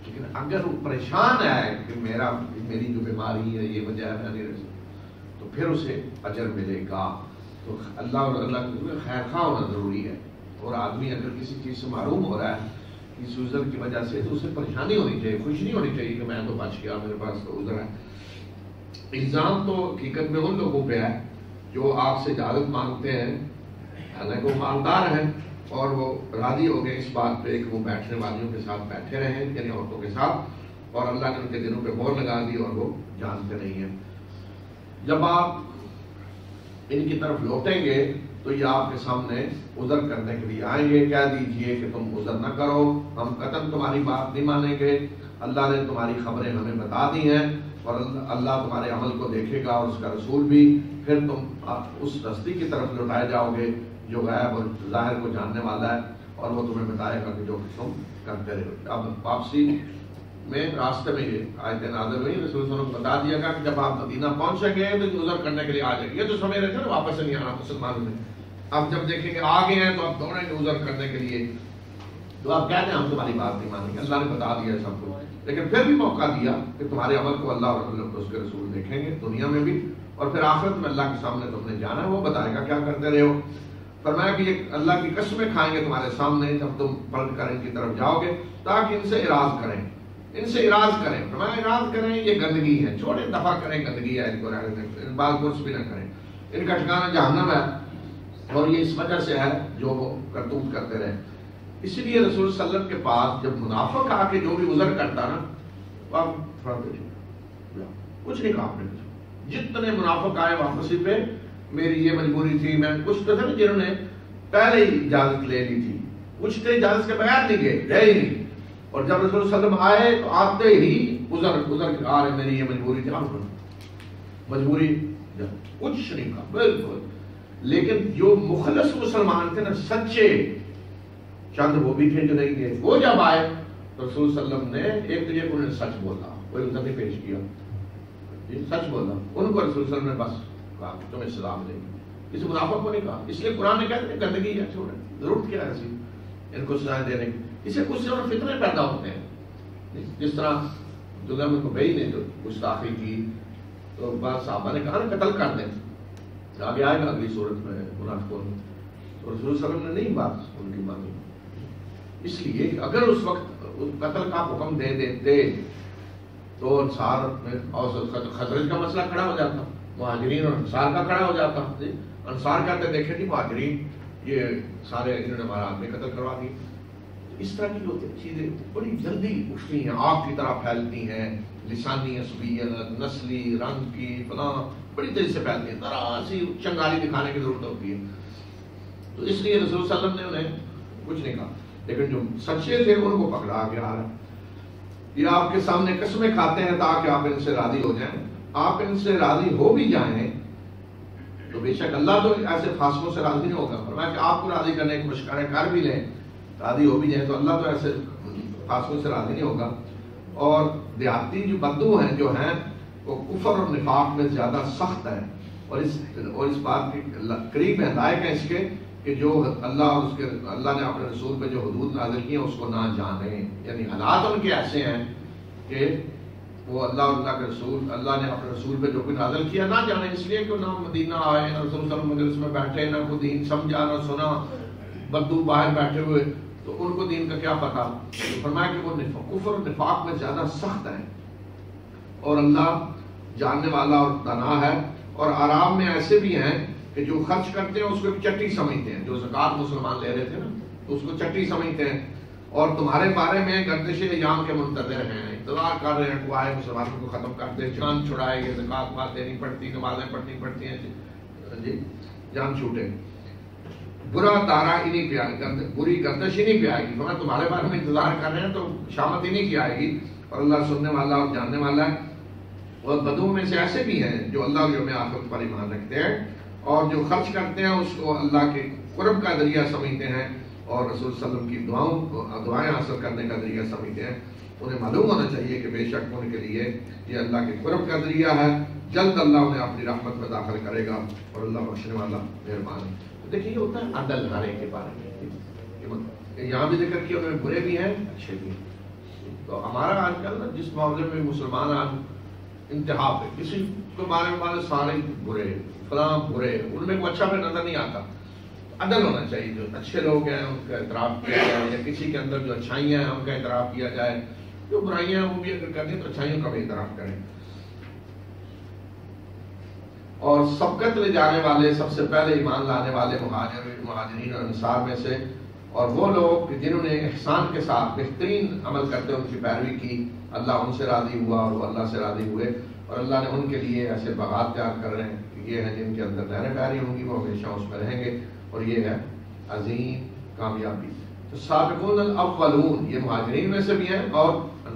لیکن اگر وہ پریشان ہے کہ میری جو بیماری ہے یہ وجہ ہے نہیں رہ سکتا، تو پھر اسے اجر ملے گا۔ تو اللہ اور اللہ کے خیر خواہ ہونا ضروری ہے، اور آدمی اگر کسی چیز سے معروم ہو رہا ہے اس عذر کی وجہ سے تو اسے پریشانی ہونی چاہیے، خوشی نہیں ہونی چاہیے کہ میں تو بچ گیا میرے پاس تو عذر ہے۔ الزام تو حقیقت میں ان لوگوں پہ ہے جو آپ سے اجازت مانگتے ہیں، حالانکہ وہ مالدار ہیں اور وہ راضی ہو گئے اس بات پہ کہ وہ بیٹھنے والیوں کے ساتھ بیٹھے رہے، یعنی عورتوں کے ساتھ، اور اللہ نے ان کے دلوں پہ مہر لگا دی اور وہ جانتے نہیں ہیں۔ جب آپ ان کی طرف لوٹیں گے تو یہ آپ کے سامنے عذر کرنے کے لیے آئیں گے، کہہ دیجئے کہ تم عذر نہ کرو، ہم قطعاً تمہاری بات نہیں مانیں گے، اللہ نے تمہاری خبریں ہمیں بتا دی ہیں، اور اللہ تمہارے عمل کو دیکھے گا اور اس کا رسول بھی، پھر تم اس ہستی کی طرف لوٹائے جاؤ گے جو غیب اور ظاہر کو جاننے والا ہے، اور وہ تمہیں بتائے گا کہ جو تم کرتے رہے۔ اب واپسی میں راستے میں یہ آیتیں نازل ہوئی، رسول صلی اللہ علیہ وسلم بتا دیا گا کہ جب آپ مدینہ پہنچیں گے تو عذر کرنے کے لیے آ جائیں گے۔ یہ تو سمجھ رہے تھے نا واپس نہیں آنا مسلمانوں نے، اب جب دیکھیں گے آ گئے ہیں تو اب دوڑیں گے عذر کرنے کے لیے، تو آپ کہتے ہیں ہم تمہاری بات نہیں مانیں گے، اللہ نے بتا دیا ہے سب کچھ، لیکن پھر بھی موقع دیا کہ تمہارے عمل کو اللہ اور اس کے رسول دیکھیں گے دنیا میں بھی، اور پھر آخرت میں اللہ کے سامنے تم نے جانا ہے، وہ بتائے گا کیا کرتے رہے ہو۔ فرمایا کہ یہ اللہ کی قسمیں کھائیں گے تمہارے سامنے جب تم پلٹ کر ان کی طرف جاؤ گے، تاکہ ان سے اعراض کریں، ان سے اعراض کریں۔ فرمایا اعراض کریں، یہ گندگی ہے، چھوڑے دفع کریں، گندگی ہے، ان کو بعض کچھ بھی نہ کریں، ان کا ٹھکانہ جہنم ہے، اور یہ اس وجہ سے ہے جو وہ کرتوت کرتے رہے۔ اسی لیے رسول صلی اللہ علیہ وسلم کے پاس جب منافق آ کے جو بھی عذر کرتا نا، کچھ نہیں کہا آپ نے، جتنے منافق آئے واپسی پہ، میری یہ مجبوری تھی، میں کچھ تو تھے جنہوں نے پہلے ہی اجازت لے لی تھی، کچھ تھے اجازت کے بغیر نہیں گئے ہی نہیں، اور جب رسول صلی اللہ علیہ وسلم آئے تو آتے ہی عذر آ رہے، میری یہ مجبوری تھی، مجبوری کچھ نہیں کہا بالکل۔ لیکن جو مخلص مسلمان تھے نا، سچے، چند وہ بھی تھے جو نہیں گئے، وہ جب آئے تو رسول صلی اللہ علیہ وسلم نے ایک تو یہ انہوں نے سچ بولا، کوئی عذر نہیں پیش کیا، سچ بولا، ان کو رسول صلی اللہ علیہ وسلم نے بس کہا کہ تمہیں سزا ملے گی، کسی منافق کو نہیں کہا۔ اس لیے قرآن نے کہتے ہیں گندگی ہے، چھوڑیں، ضرورت کیا ہے ایسی ان کو سزائیں دینے کی، اسے کچھ سے اور فتنے پیدا ہوتے ہیں۔ جس طرح دنیا میں کوئی نے جو گستاخی کی تو بعض صحابہ نے کہا نا قتل کر دیں، آگے آئے گا اگلی صورت میں منافقوں نے، تو رسول صلی اللہ علیہ وسلم نے نہیں بات ان کی مانی، اس لیے کہ اگر اس وقت قتل کا حکم دے دیتے تو انصار میں اور خزرج کا مسئلہ کھڑا ہو جاتا، مہاجرین اور انصار کا کھڑا ہو جاتا۔ انصار کہتے دیکھیں جی مہاجرین یہ سارے انہوں نے ہمارا آدمی قتل کروا دی۔ اس طرح کی جو چیزیں بڑی جلدی اٹھتی ہیں، آگ کی طرح پھیلتی ہیں، لسانی عصبیت، نسلی رنگ کی فلاں بڑی تیزی سے پھیلتی ہیں، ذرا سی چنگاری دکھانے کی ضرورت ہوتی ہے۔ تو اس لیے رسول صلی اللہ علیہ وسلم نے انہیں کچھ نہیں کہا، لیکن جو سچے تھے ان کو پکڑا کے آ رہا ہے۔ یہ آپ کے سامنے قسمیں کھاتے ہیں تاکہ آپ ان سے راضی ہو جائیں، آپ ان سے راضی ہو بھی جائیں تو بے شک اللہ تو ایسے فاصلوں سے راضی نہیں ہوگا۔ فرمایا کہ آپ کو راضی کرنے کی مشقیں کر بھی لیں، راضی ہو بھی جائیں تو اللہ تو ایسے فاصلوں سے راضی نہیں ہوگا۔ اور دیہاتی جو بدو ہیں جو ہیں وہ کفر اور نفاق میں زیادہ سخت ہے، اور اس بات کے قریب ہے لائق ہے اس کے کہ جو اللہ اور اس کے اللہ نے اپنے رسول پہ جو حدود نازل کی ہیں اس کو نہ جانیں، یعنی حالات ان کے ایسے ہیں کہ وہ اللہ اور اللہ کے رسول، اللہ نے اپنے رسول پہ جو کوئی نازل کیا نہ جانے، اس لیے کہ نہ مدینہ آئے، نہ رسول صلی اللہ علیہ وسلم مجلس میں بیٹھے، نہ کوئی دین سمجھا نہ سنا، بدو باہر بیٹھے ہوئے، تو ان کو دین کا کیا پتا۔ فرمایا کہ وہ کفر اور نفاق میں زیادہ سخت ہے، اور اللہ جاننے والا اور دانا ہے۔ اور آرام میں ایسے بھی ہیں کہ جو خرچ کرتے ہیں اس کو چٹی سمجھتے ہیں، جو زکوٰۃ مسلمان لے رہے تھے نا تو اس کو چٹی سمجھتے ہیں، اور تمہارے بارے میں گردش ایام کے منتظر ہیں، انتظار کر رہے ہیں کو آئے مسلمانوں کو ختم کر دے، جان چھڑائے گے، زکوٰۃ مال دینی پڑتی، نمازیں پڑھنی پڑتی ہیں جی، جان چھوٹے، برا تارا انہیں پہ آئے گی، بری گردش انہیں پہ آئے گی۔ فرمایا تمہارے بارے میں انتظار کر رہے ہیں تو شامت انہیں کی آئے گی، اور اللہ سننے والا اور جاننے والا ہے۔ اور بدو میں سے ایسے بھی ہیں جو اللہ یوم آخرت پر ایمان رکھتے ہیں، اور جو خرچ کرتے ہیں اس کو اللہ کے قرب کا ذریعہ سمجھتے ہیں، اور رسول صلی اللہ علیہ وسلم کی دعائیں حاصل کرنے کا ذریعہ سمجھتے ہیں۔ انہیں معلوم ہونا چاہیے کہ بے شک ان کے لیے یہ اللہ کے قرب کا ذریعہ ہے، جلد اللہ انہیں اپنی رحمت میں داخل کرے گا، اور اللہ بخشنے والا مہربان ہے۔ دیکھیے یہ ہوتا ہے عدل ہر ایک کے بارے میں، یہاں بھی ذکر کیا انہیں برے بھی ہیں اچھے بھی ہیں۔ تو ہمارا آج کل نا جس معاملے میں مسلمان آج انتہا پہ، کسی کے بارے میں سارے برے، فلاں برے، ان میں کوئی اچھا پہ نظر نہیں آتا۔ عدل ہونا چاہیے، جو اچھے لوگ ہیں ان کا اعتراف کیا جائے، یا کسی کے اندر جو اچھائیاں ہیں ان کا اعتراف کیا جائے، جو برائیاں ہیں وہ بھی اگر کریں تو اچھائیوں کا بھی اعتراف کریں۔ اور سبقت لے جانے والے سب سے پہلے ایمان لانے والے مہاجرین اور انصار میں سے، اور وہ لوگ جنہوں نے احسان کے ساتھ بہترین عمل کرتے ان کی پیروی کی، اللہ ان سے راضی ہوا اور وہ اللہ سے راضی ہوئے، اور اللہ نے ان کے لیے ایسے باغات تیار کر رہے ہیں کہ یہ ہیں جن کے اندر نہریں جاری ہوں گی، وہ ہمیشہ اس میں رہیں گے، اور یہ ہے عظیم کامیابی۔ تو سابقون الاولون یہ مہاجرین میں سے بھی ہیں اور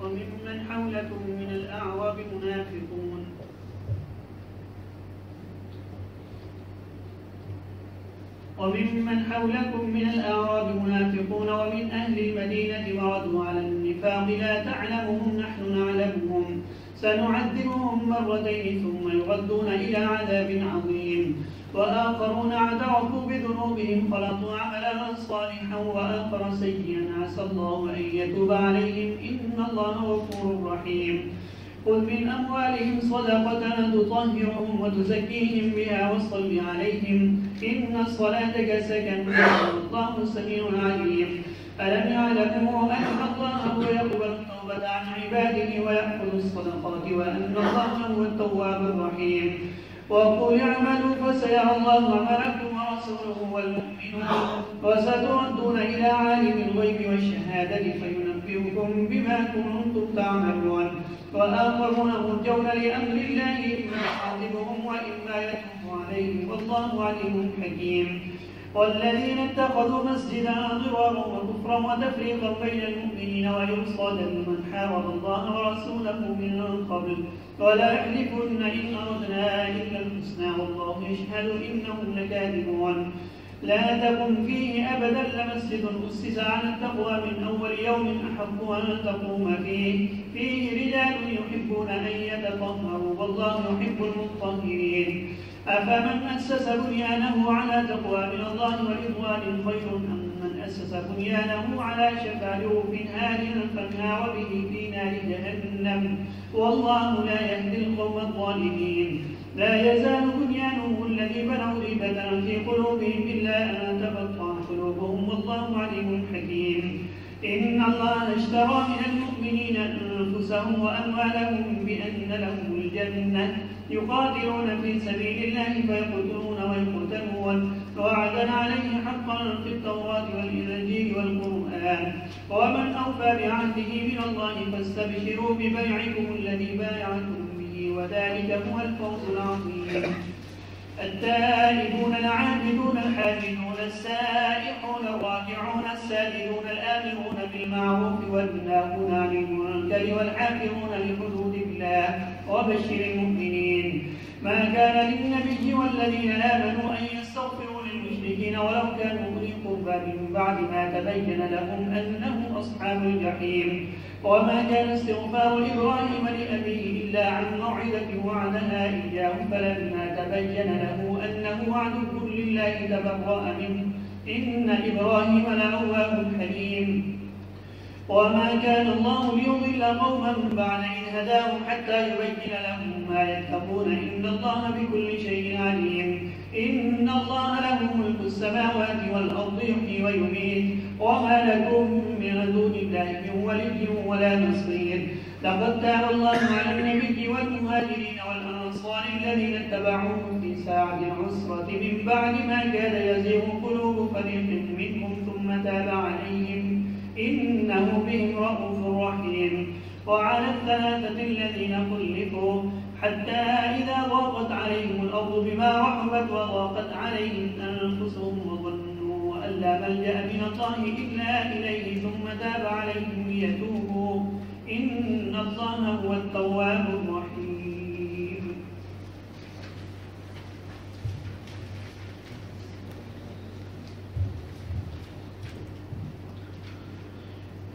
وممن حولكم من الأعراب منافقون ومن أهل المدينة مردوا على النفاق لا تعلمهم نحن نعلمهم سنعذبهم مرتين ثم يردون إلى عذاب عظيم وآخرون اعترفوا بذنوبهم خلطوا عملا صالحا وآخر سيئا عسى الله أن يتوب عليهم إن الله غفور رحيم خذ من أموالهم صدقة تطهرهم وتزكيهم بها وصل عليهم إن الصلاة سكن والله سميع عليم ألم يعلموا أن الله هو يقبل التوبة عن عباده ويأخذ الصدقات وأن الله هو التواب الرحيم وقل اعملوا فسيرى الله عملكم ورسوله والمؤمنون وستردون إلى عالم الغيب والشهادة فينبئكم بما كنتم تعملون وآخرون مرجون لأمر الله إما يعذبهم وإما يتوب عليهم والله عليم حكيم والذين اتخذوا مسجدا ضرارا وكفرا وتفريقا بين المؤمنين وإرصادا لمن حارب الله ورسوله من قبل ولا يحلفن إن أردنا إلا الحسنى والله يشهد إنهم لكاذبون لا تقم فيه أبدا لمسجد أسس على التقوى من أول يوم أحق أن تقوم فيه رجال يحبون أن يتطهروا والله يحب المطهرين أفمن أسس بنيانه على تقوى من الله ورضوان خير أم من أسس بنيانه على شفا جرف هار فانهار به في نار جهنم والله لا يهدي القوم الظالمين لا يزال بنيانهم الذي بنوا ريبة في قلوبهم إلا أن تقطع قلوبهم والله عليم حكيم إن الله اشترى من المؤمنين أنفسهم وأموالهم بأن لهم الجنة يقاتلون في سبيل الله فيقتلون ويقتلون وعدا عليه حقا في التوراة والإنجيل والقرآن ومن أوفى بعهده من الله فاستبشروا ببيعكم الذي بايعتم به وذلك هو الفوز العظيم التائبون العابدون الحامدون السائحون الراكعون الساجدون الآمرون بالمعروف والناهون عن المنكر والحافظون لحدود الله وبشر المؤمنين ما كان للنبي والذين آمنوا أن يستغفروا للمشركين ولو كانوا أولي قربى من بعد ما تبين لهم أنهم أصحاب الجحيم وما كان استغفار إبراهيم لأبيه إلا عن موعدة وعدها إياه فلما تبين له أنه عدو لله تبرأ منه إن إبراهيم لأواه حليم وما كان الله ليضل قوما بعد إذ هداهم حتى يبين لهم ما يتقون إن الله بكل شيء عليم إن الله له ملك السماوات والأرض يحيي ويميت وما لكم من دون الله من ولي ولا نصير لقد تاب الله على النبي والمهاجرين والأنصار الذين اتبعوه في ساعة العسرة من بعد ما كاد يزيغ قلوب فريق منهم ثم تاب عليهم إنه بهم رءوف رحيم وعلى الثلاثة الذين خلفوا حتى إذا ضاقت عليهم الأرض بما رحبت وضاقت عليهم أنفسهم وظنوا أن لا ملجأ من الله إلا إليه ثم تاب عليهم ليتوبوا إن الله هو التواب الرحيم.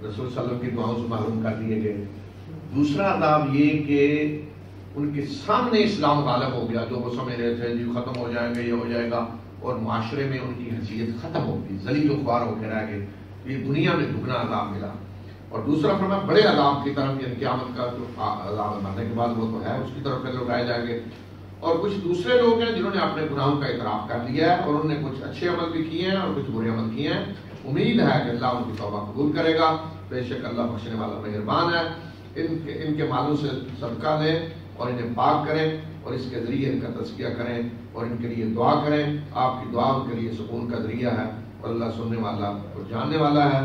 رسول صلی اللہ علیہ وسلم کی دعاؤں سے محروم کر دیے گئے. دوسرا عذاب یہ کہ ان کے سامنے اسلام غالب ہو گیا. جو وہ سمجھ رہے تھے جی ختم ہو جائیں گے، یہ ہو جائے گا، اور معاشرے میں ان کی حیثیت ختم ہو گئی، ذلیل و خوار ہو کے رہ گئے. یہ دنیا میں دگنا عذاب ملا. اور دوسرا فرمایا بڑے عذاب کی طرف، یعنی قیامت کا جو عذاب مرنے کے بعد وہ تو ہے، اس کی طرف پھر لوٹائے جائیں گے. اور کچھ دوسرے لوگ ہیں جنہوں نے اپنے گناہوں کا اعتراف کر لیا ہے، اور انہوں نے کچھ اچھے عمل بھی کیے ہیں اور کچھ برے عمل کیے ہیں. امید ہے کہ اللہ ان کی توبہ قبول کرے گا. بے شک اللہ بخشنے والا مہربان ہے. ان کے مالوں سے صدقہ لیں اور انہیں پاک کریں، اور اس کے ذریعے ان کا تزکیہ کریں اور ان کے لیے دعا کریں. آپ کی دعا ان کے لیے سکون کا ذریعہ ہے، اور اللہ سننے والا اور جاننے والا ہے.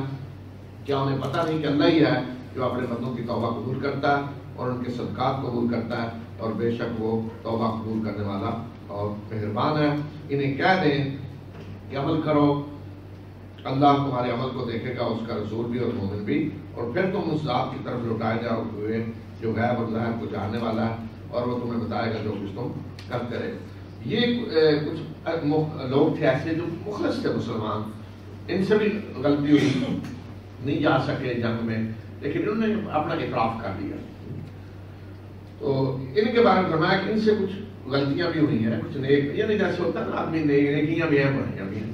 کیا انہیں پتہ نہیں کہ اللہ ہی ہے جو اپنے بندوں کی توبہ قبول کرتا ہے اور ان کے صدقات قبول کرتا ہے، اور بے شک وہ توبہ قبول کرنے والا اور مہربان ہے. انہیں کہہ دیں کہ عمل کرو، اللہ تمہارے عمل کو دیکھے گا، اس کا رسول بھی اور مومن بھی، اور پھر تم اس ذات کی طرف لوٹائے جاؤ ہوئے جو غیب اور ظاہر کو جاننے والا ہے، اور وہ تمہیں بتائے گا جو کچھ تم کرتے رہے. یہ کچھ لوگ تھے ایسے جو مخلص تھے مسلمان، ان سے بھی غلطی ہوئی، نہیں جا سکے جنگ میں، لیکن انہوں نے اپنا اعتراف کر لیا. تو ان کے بارے میں فرمایا کہ ان سے کچھ غلطیاں بھی ہوئی ہیں، کچھ نیک، یعنی جیسے ہوتا ہے نا آدمی نیکیاں بھی ہیں بڑھیاں بھی ہیں.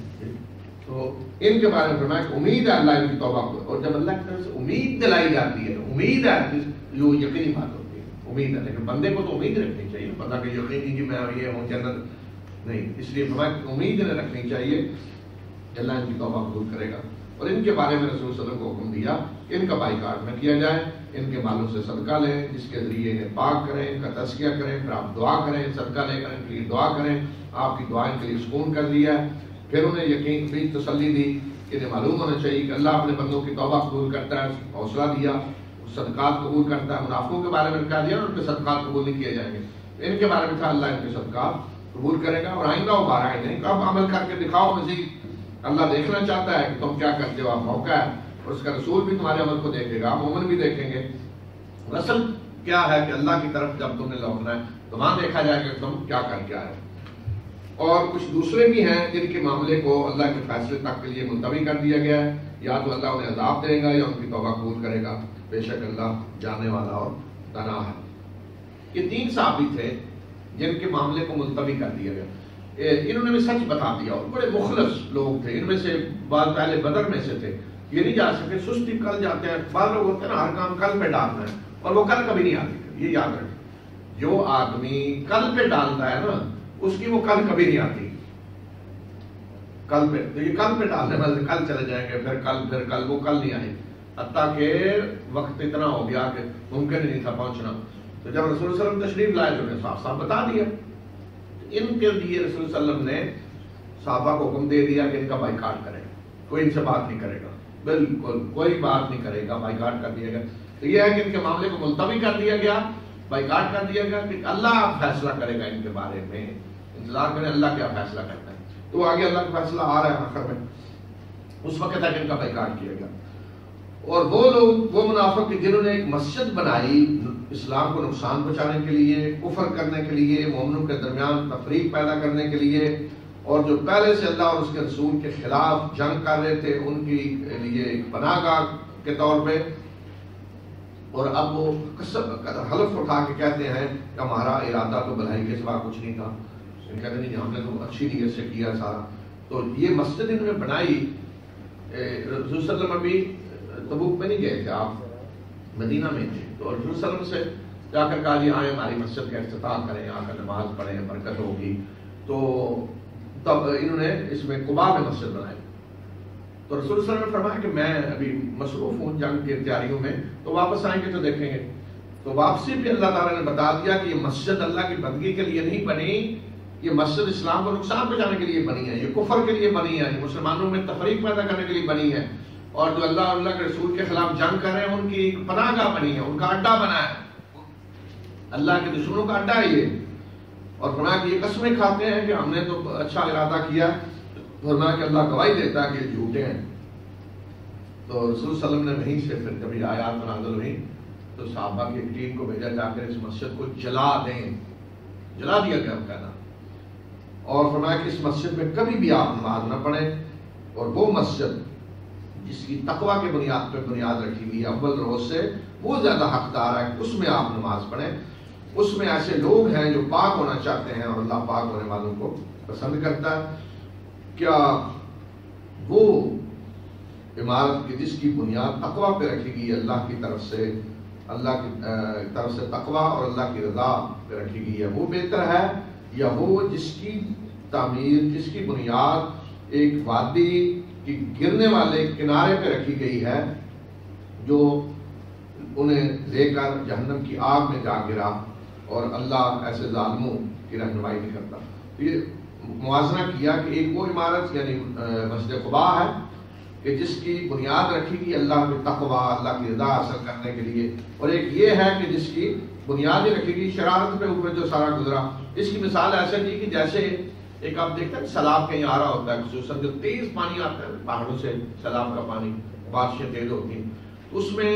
تو ان کے بارے میں فرمایا کہ امید ہے اللہ ان کی توبہ کو. اور جب اللہ کی طرف سے امید دلائی جاتی ہے، امید ہے جو یقینی بات ہوتی ہے، امید ہے. لیکن بندے کو تو امید رکھنی چاہیے، بندہ کہ یقین نہیں کہ میں یہ ہوں جنت نہیں. اس لیے فرمایا کہ امید انہیں رکھنی چاہیے کہ اللہ ان کی توبہ قبول کرے گا. اور ان کے بارے میں رسول صلی اللہ علیہ وسلم کو حکم دیا کہ ان کا بائیکاٹ نہ کیا جائے، ان کے مالوں سے صدقہ لیں جس کے ذریعے انہیں پاک کریں، ان کا تزکیہ کریں، پھر آپ دعا کریں، صدقہ لے کر ان کے لیے دعا کریں. آپ کی دعا ان کے لیے سکون کر دیا ہے. پھر انہیں یقین بھی تسلی دی کہ انہیں معلوم ہونا چاہیے کہ اللہ اپنے بندوں کی توبہ قبول کرتا ہے، حوصلہ دیا، صدقات قبول کرتا ہے. منافقوں کے بارے میں کہہ دیا ان کے صدقات قبول نہیں کیے جائیں گے. ان کے بارے میں تھا اللہ ان کے صدقات قبول کرے گا. اور آئندہ وہ بارہ آئے نہیں، کب عمل کر کے دکھاؤ مزید. اللہ دیکھنا چاہتا ہے کہ تم کیا کرتے ہو، آپ موقع ہے، اور اس کا رسول بھی تمہارے عمل کو دیکھے گا، مومن بھی دیکھیں گے. اصل کیا ہے کہ اللہ کی طرف جب تم نے لوٹنا ہے تو وہاں دیکھا جائے کہ تم کیا کر کے آئے. اور کچھ دوسرے بھی ہیں جن کے معاملے کو اللہ کے فیصلے تک کے لیے ملتوی کر دیا گیا ہے. یا تو اللہ انہیں عذاب دے گا یا ان کی توبہ قبول کرے گا. بے شک اللہ جاننے والا اور دانا ہے. یہ 3 صحابی تھے جن کے معاملے کو ملتوی کر دیا گیا. انہوں نے بھی سچ بتا دیا اور بڑے مخلص لوگ تھے. ان میں سے بعض پہلے بدر میں سے تھے، یہ نہیں جا سکے، سستی کل جاتے ہیں. بعض لوگ ہوتے ہیں نا ہر کام کل پہ ڈالنا ہے، اور وہ کل کبھی نہیں آتی. یہ یاد رکھیں، جو آدمی کل پہ ڈالتا ہے نا اس کی وہ کل کبھی نہیں آتی. کل پہ تو یہ کل پہ ڈالنے والے کل چلے جائیں گے، پھر کل وہ کل نہیں آئے، حتیٰ کہ وقت اتنا ہو گیا کہ ممکن ہی نہیں تھا پہنچنا. تو جب رسول صلی اللہ علیہ وسلم تشریف لائے تو انہیں صاف صاف بتا دیا. ان کے لیے رسول صلی اللہ علیہ وسلم نے صحابہ کو حکم دے دیا کہ ان کا بائیکاٹ کریں، کوئی ان سے بات نہیں کرے گا، بالکل کوئی بات نہیں کرے گا، بائیکاٹ کر دیا گیا. تو یہ ہے کہ ان کے معاملے کو ملتوی کر دیا گیا، بائیکاٹ کر دیا گیا کہ اللہ فیصلہ کرے گا ان کے بارے میں. انتظار کریں اللہ کیا فیصلہ کرتا ہے. تو آگے اللہ کا فیصلہ آ رہا ہے آخر میں. اس وقت تک ان کا بائیکاٹ کیا گیا. اور وہ لوگ، وہ منافق جنہوں نے ایک مسجد بنائی اسلام کو نقصان پہنچانے کے لیے، کفر کرنے کے لیے، مومنوں کے درمیان تفریق پیدا کرنے کے لیے، اور جو پہلے سے اللہ اور اس کے رسول کے خلاف جنگ کر رہے تھے ان کے لیے ایک پناہ گاہ کے طور پہ. اور اب وہ حلف اٹھا کے کہتے ہیں کہ ہمارا ارادہ تو بھلائی کے سوا کچھ نہیں تھا. کہتے نہیں ہم نے تو اچھی نیت سے کیا سارا. تو یہ مسجد انہوں نے بنائی. رسول صلی اللہ علیہ وسلم بھی تبوک میں نہیں گئے تھے، آپ مدینہ میں تھے. تو رسول صلی اللہ علیہ وسلم سے جا کر کہا جی آئیں ہماری مسجد کا افتتاح کریں، آ کر نماز پڑھیں، برکت ہوگی. تو تب انہوں نے اس میں قباء میں مسجد بنائی. تو رسول صلی اللہ علیہ وسلم نے فرمایا کہ میں ابھی مصروف ہوں جنگ کی تیاریوں میں، تو واپس آئیں گے تو دیکھیں گے. تو واپسی بھی اللہ تعالیٰ نے بتا دیا کہ یہ مسجد اللہ کی بندگی کے لیے نہیں بنی، یہ مسجد اسلام کو نقصان پہنچانے کے لیے بنی ہے، یہ کفر کے لیے بنی ہے، یہ مسلمانوں میں تفریق پیدا کرنے کے لیے بنی ہے. اور جو اللہ اور اللہ کے رسول کے خلاف جنگ کر رہے ہیں ان کی پناہ گاہ بنی ہے، ان کا اڈا بنا ہے، اللہ کے دشمنوں کا اڈا ہے یہ. اور فرمایا کہ یہ قسمیں کھاتے ہیں کہ ہم نے تو اچھا ارادہ کیا. فرمایا کہ اللہ گواہی دیتا ہے کہ یہ جھوٹے ہیں. تو رسول صلی اللہ علیہ وسلم نے وہیں سے پھر کبھی آیات نازل ہوئی تو صحابہ کی ایک ٹیم کو بھیجا جا کر اس مسجد کو جلا دیں. جلا دیا گیا کہنا. اور فرمایا کہ اس مسجد میں کبھی بھی آپ نماز نہ پڑھیں. اور وہ مسجد جس کی تقوی کے بنیاد پہ بنیاد رکھی ہوئی ہے اول روز سے، وہ زیادہ حقدار ہے اس میں آپ نماز پڑھیں۔ اس میں ایسے لوگ ہیں جو پاک ہونا چاہتے ہیں اور اللہ پاک ہونے والوں کو پسند کرتا ہے۔ کیا وہ عمارت کی جس کی بنیاد تقوی پہ رکھی گئی ہے، اللہ کی طرف سے تقوی اور اللہ کی رضا پہ رکھی گئی ہے، وہ بہتر ہے، یا وہ جس کی تعمیر، جس کی بنیاد ایک وادی کی گرنے والے کنارے پہ رکھی گئی ہے، جو انہیں لے کر جہنم کی آگ میں جا گرا، اور اللہ ایسے ظالموں کی رہنمائی نہیں کرتا۔ تو یہ موازنہ کیا کہ ایک وہ عمارت یعنی مسجد قباء ہے کہ جس کی بنیاد رکھی گئی اللہ کے تقوی، اللہ کی رضا حاصل کرنے کے لیے، اور ایک یہ ہے کہ جس کی بنیاد ہی رکھی گئی شرارت پہ اوپر جو سارا گزرا۔ اس کی مثال ایسے تھی کہ جیسے ایک آپ دیکھتے ہیں سیلاب کہیں آ رہا ہوتا ہے، خصوصاً جو تیز پانی آتا ہے پہاڑوں سے، سیلاب کا پانی، بارشیں تیز ہوتی ہیں، اس میں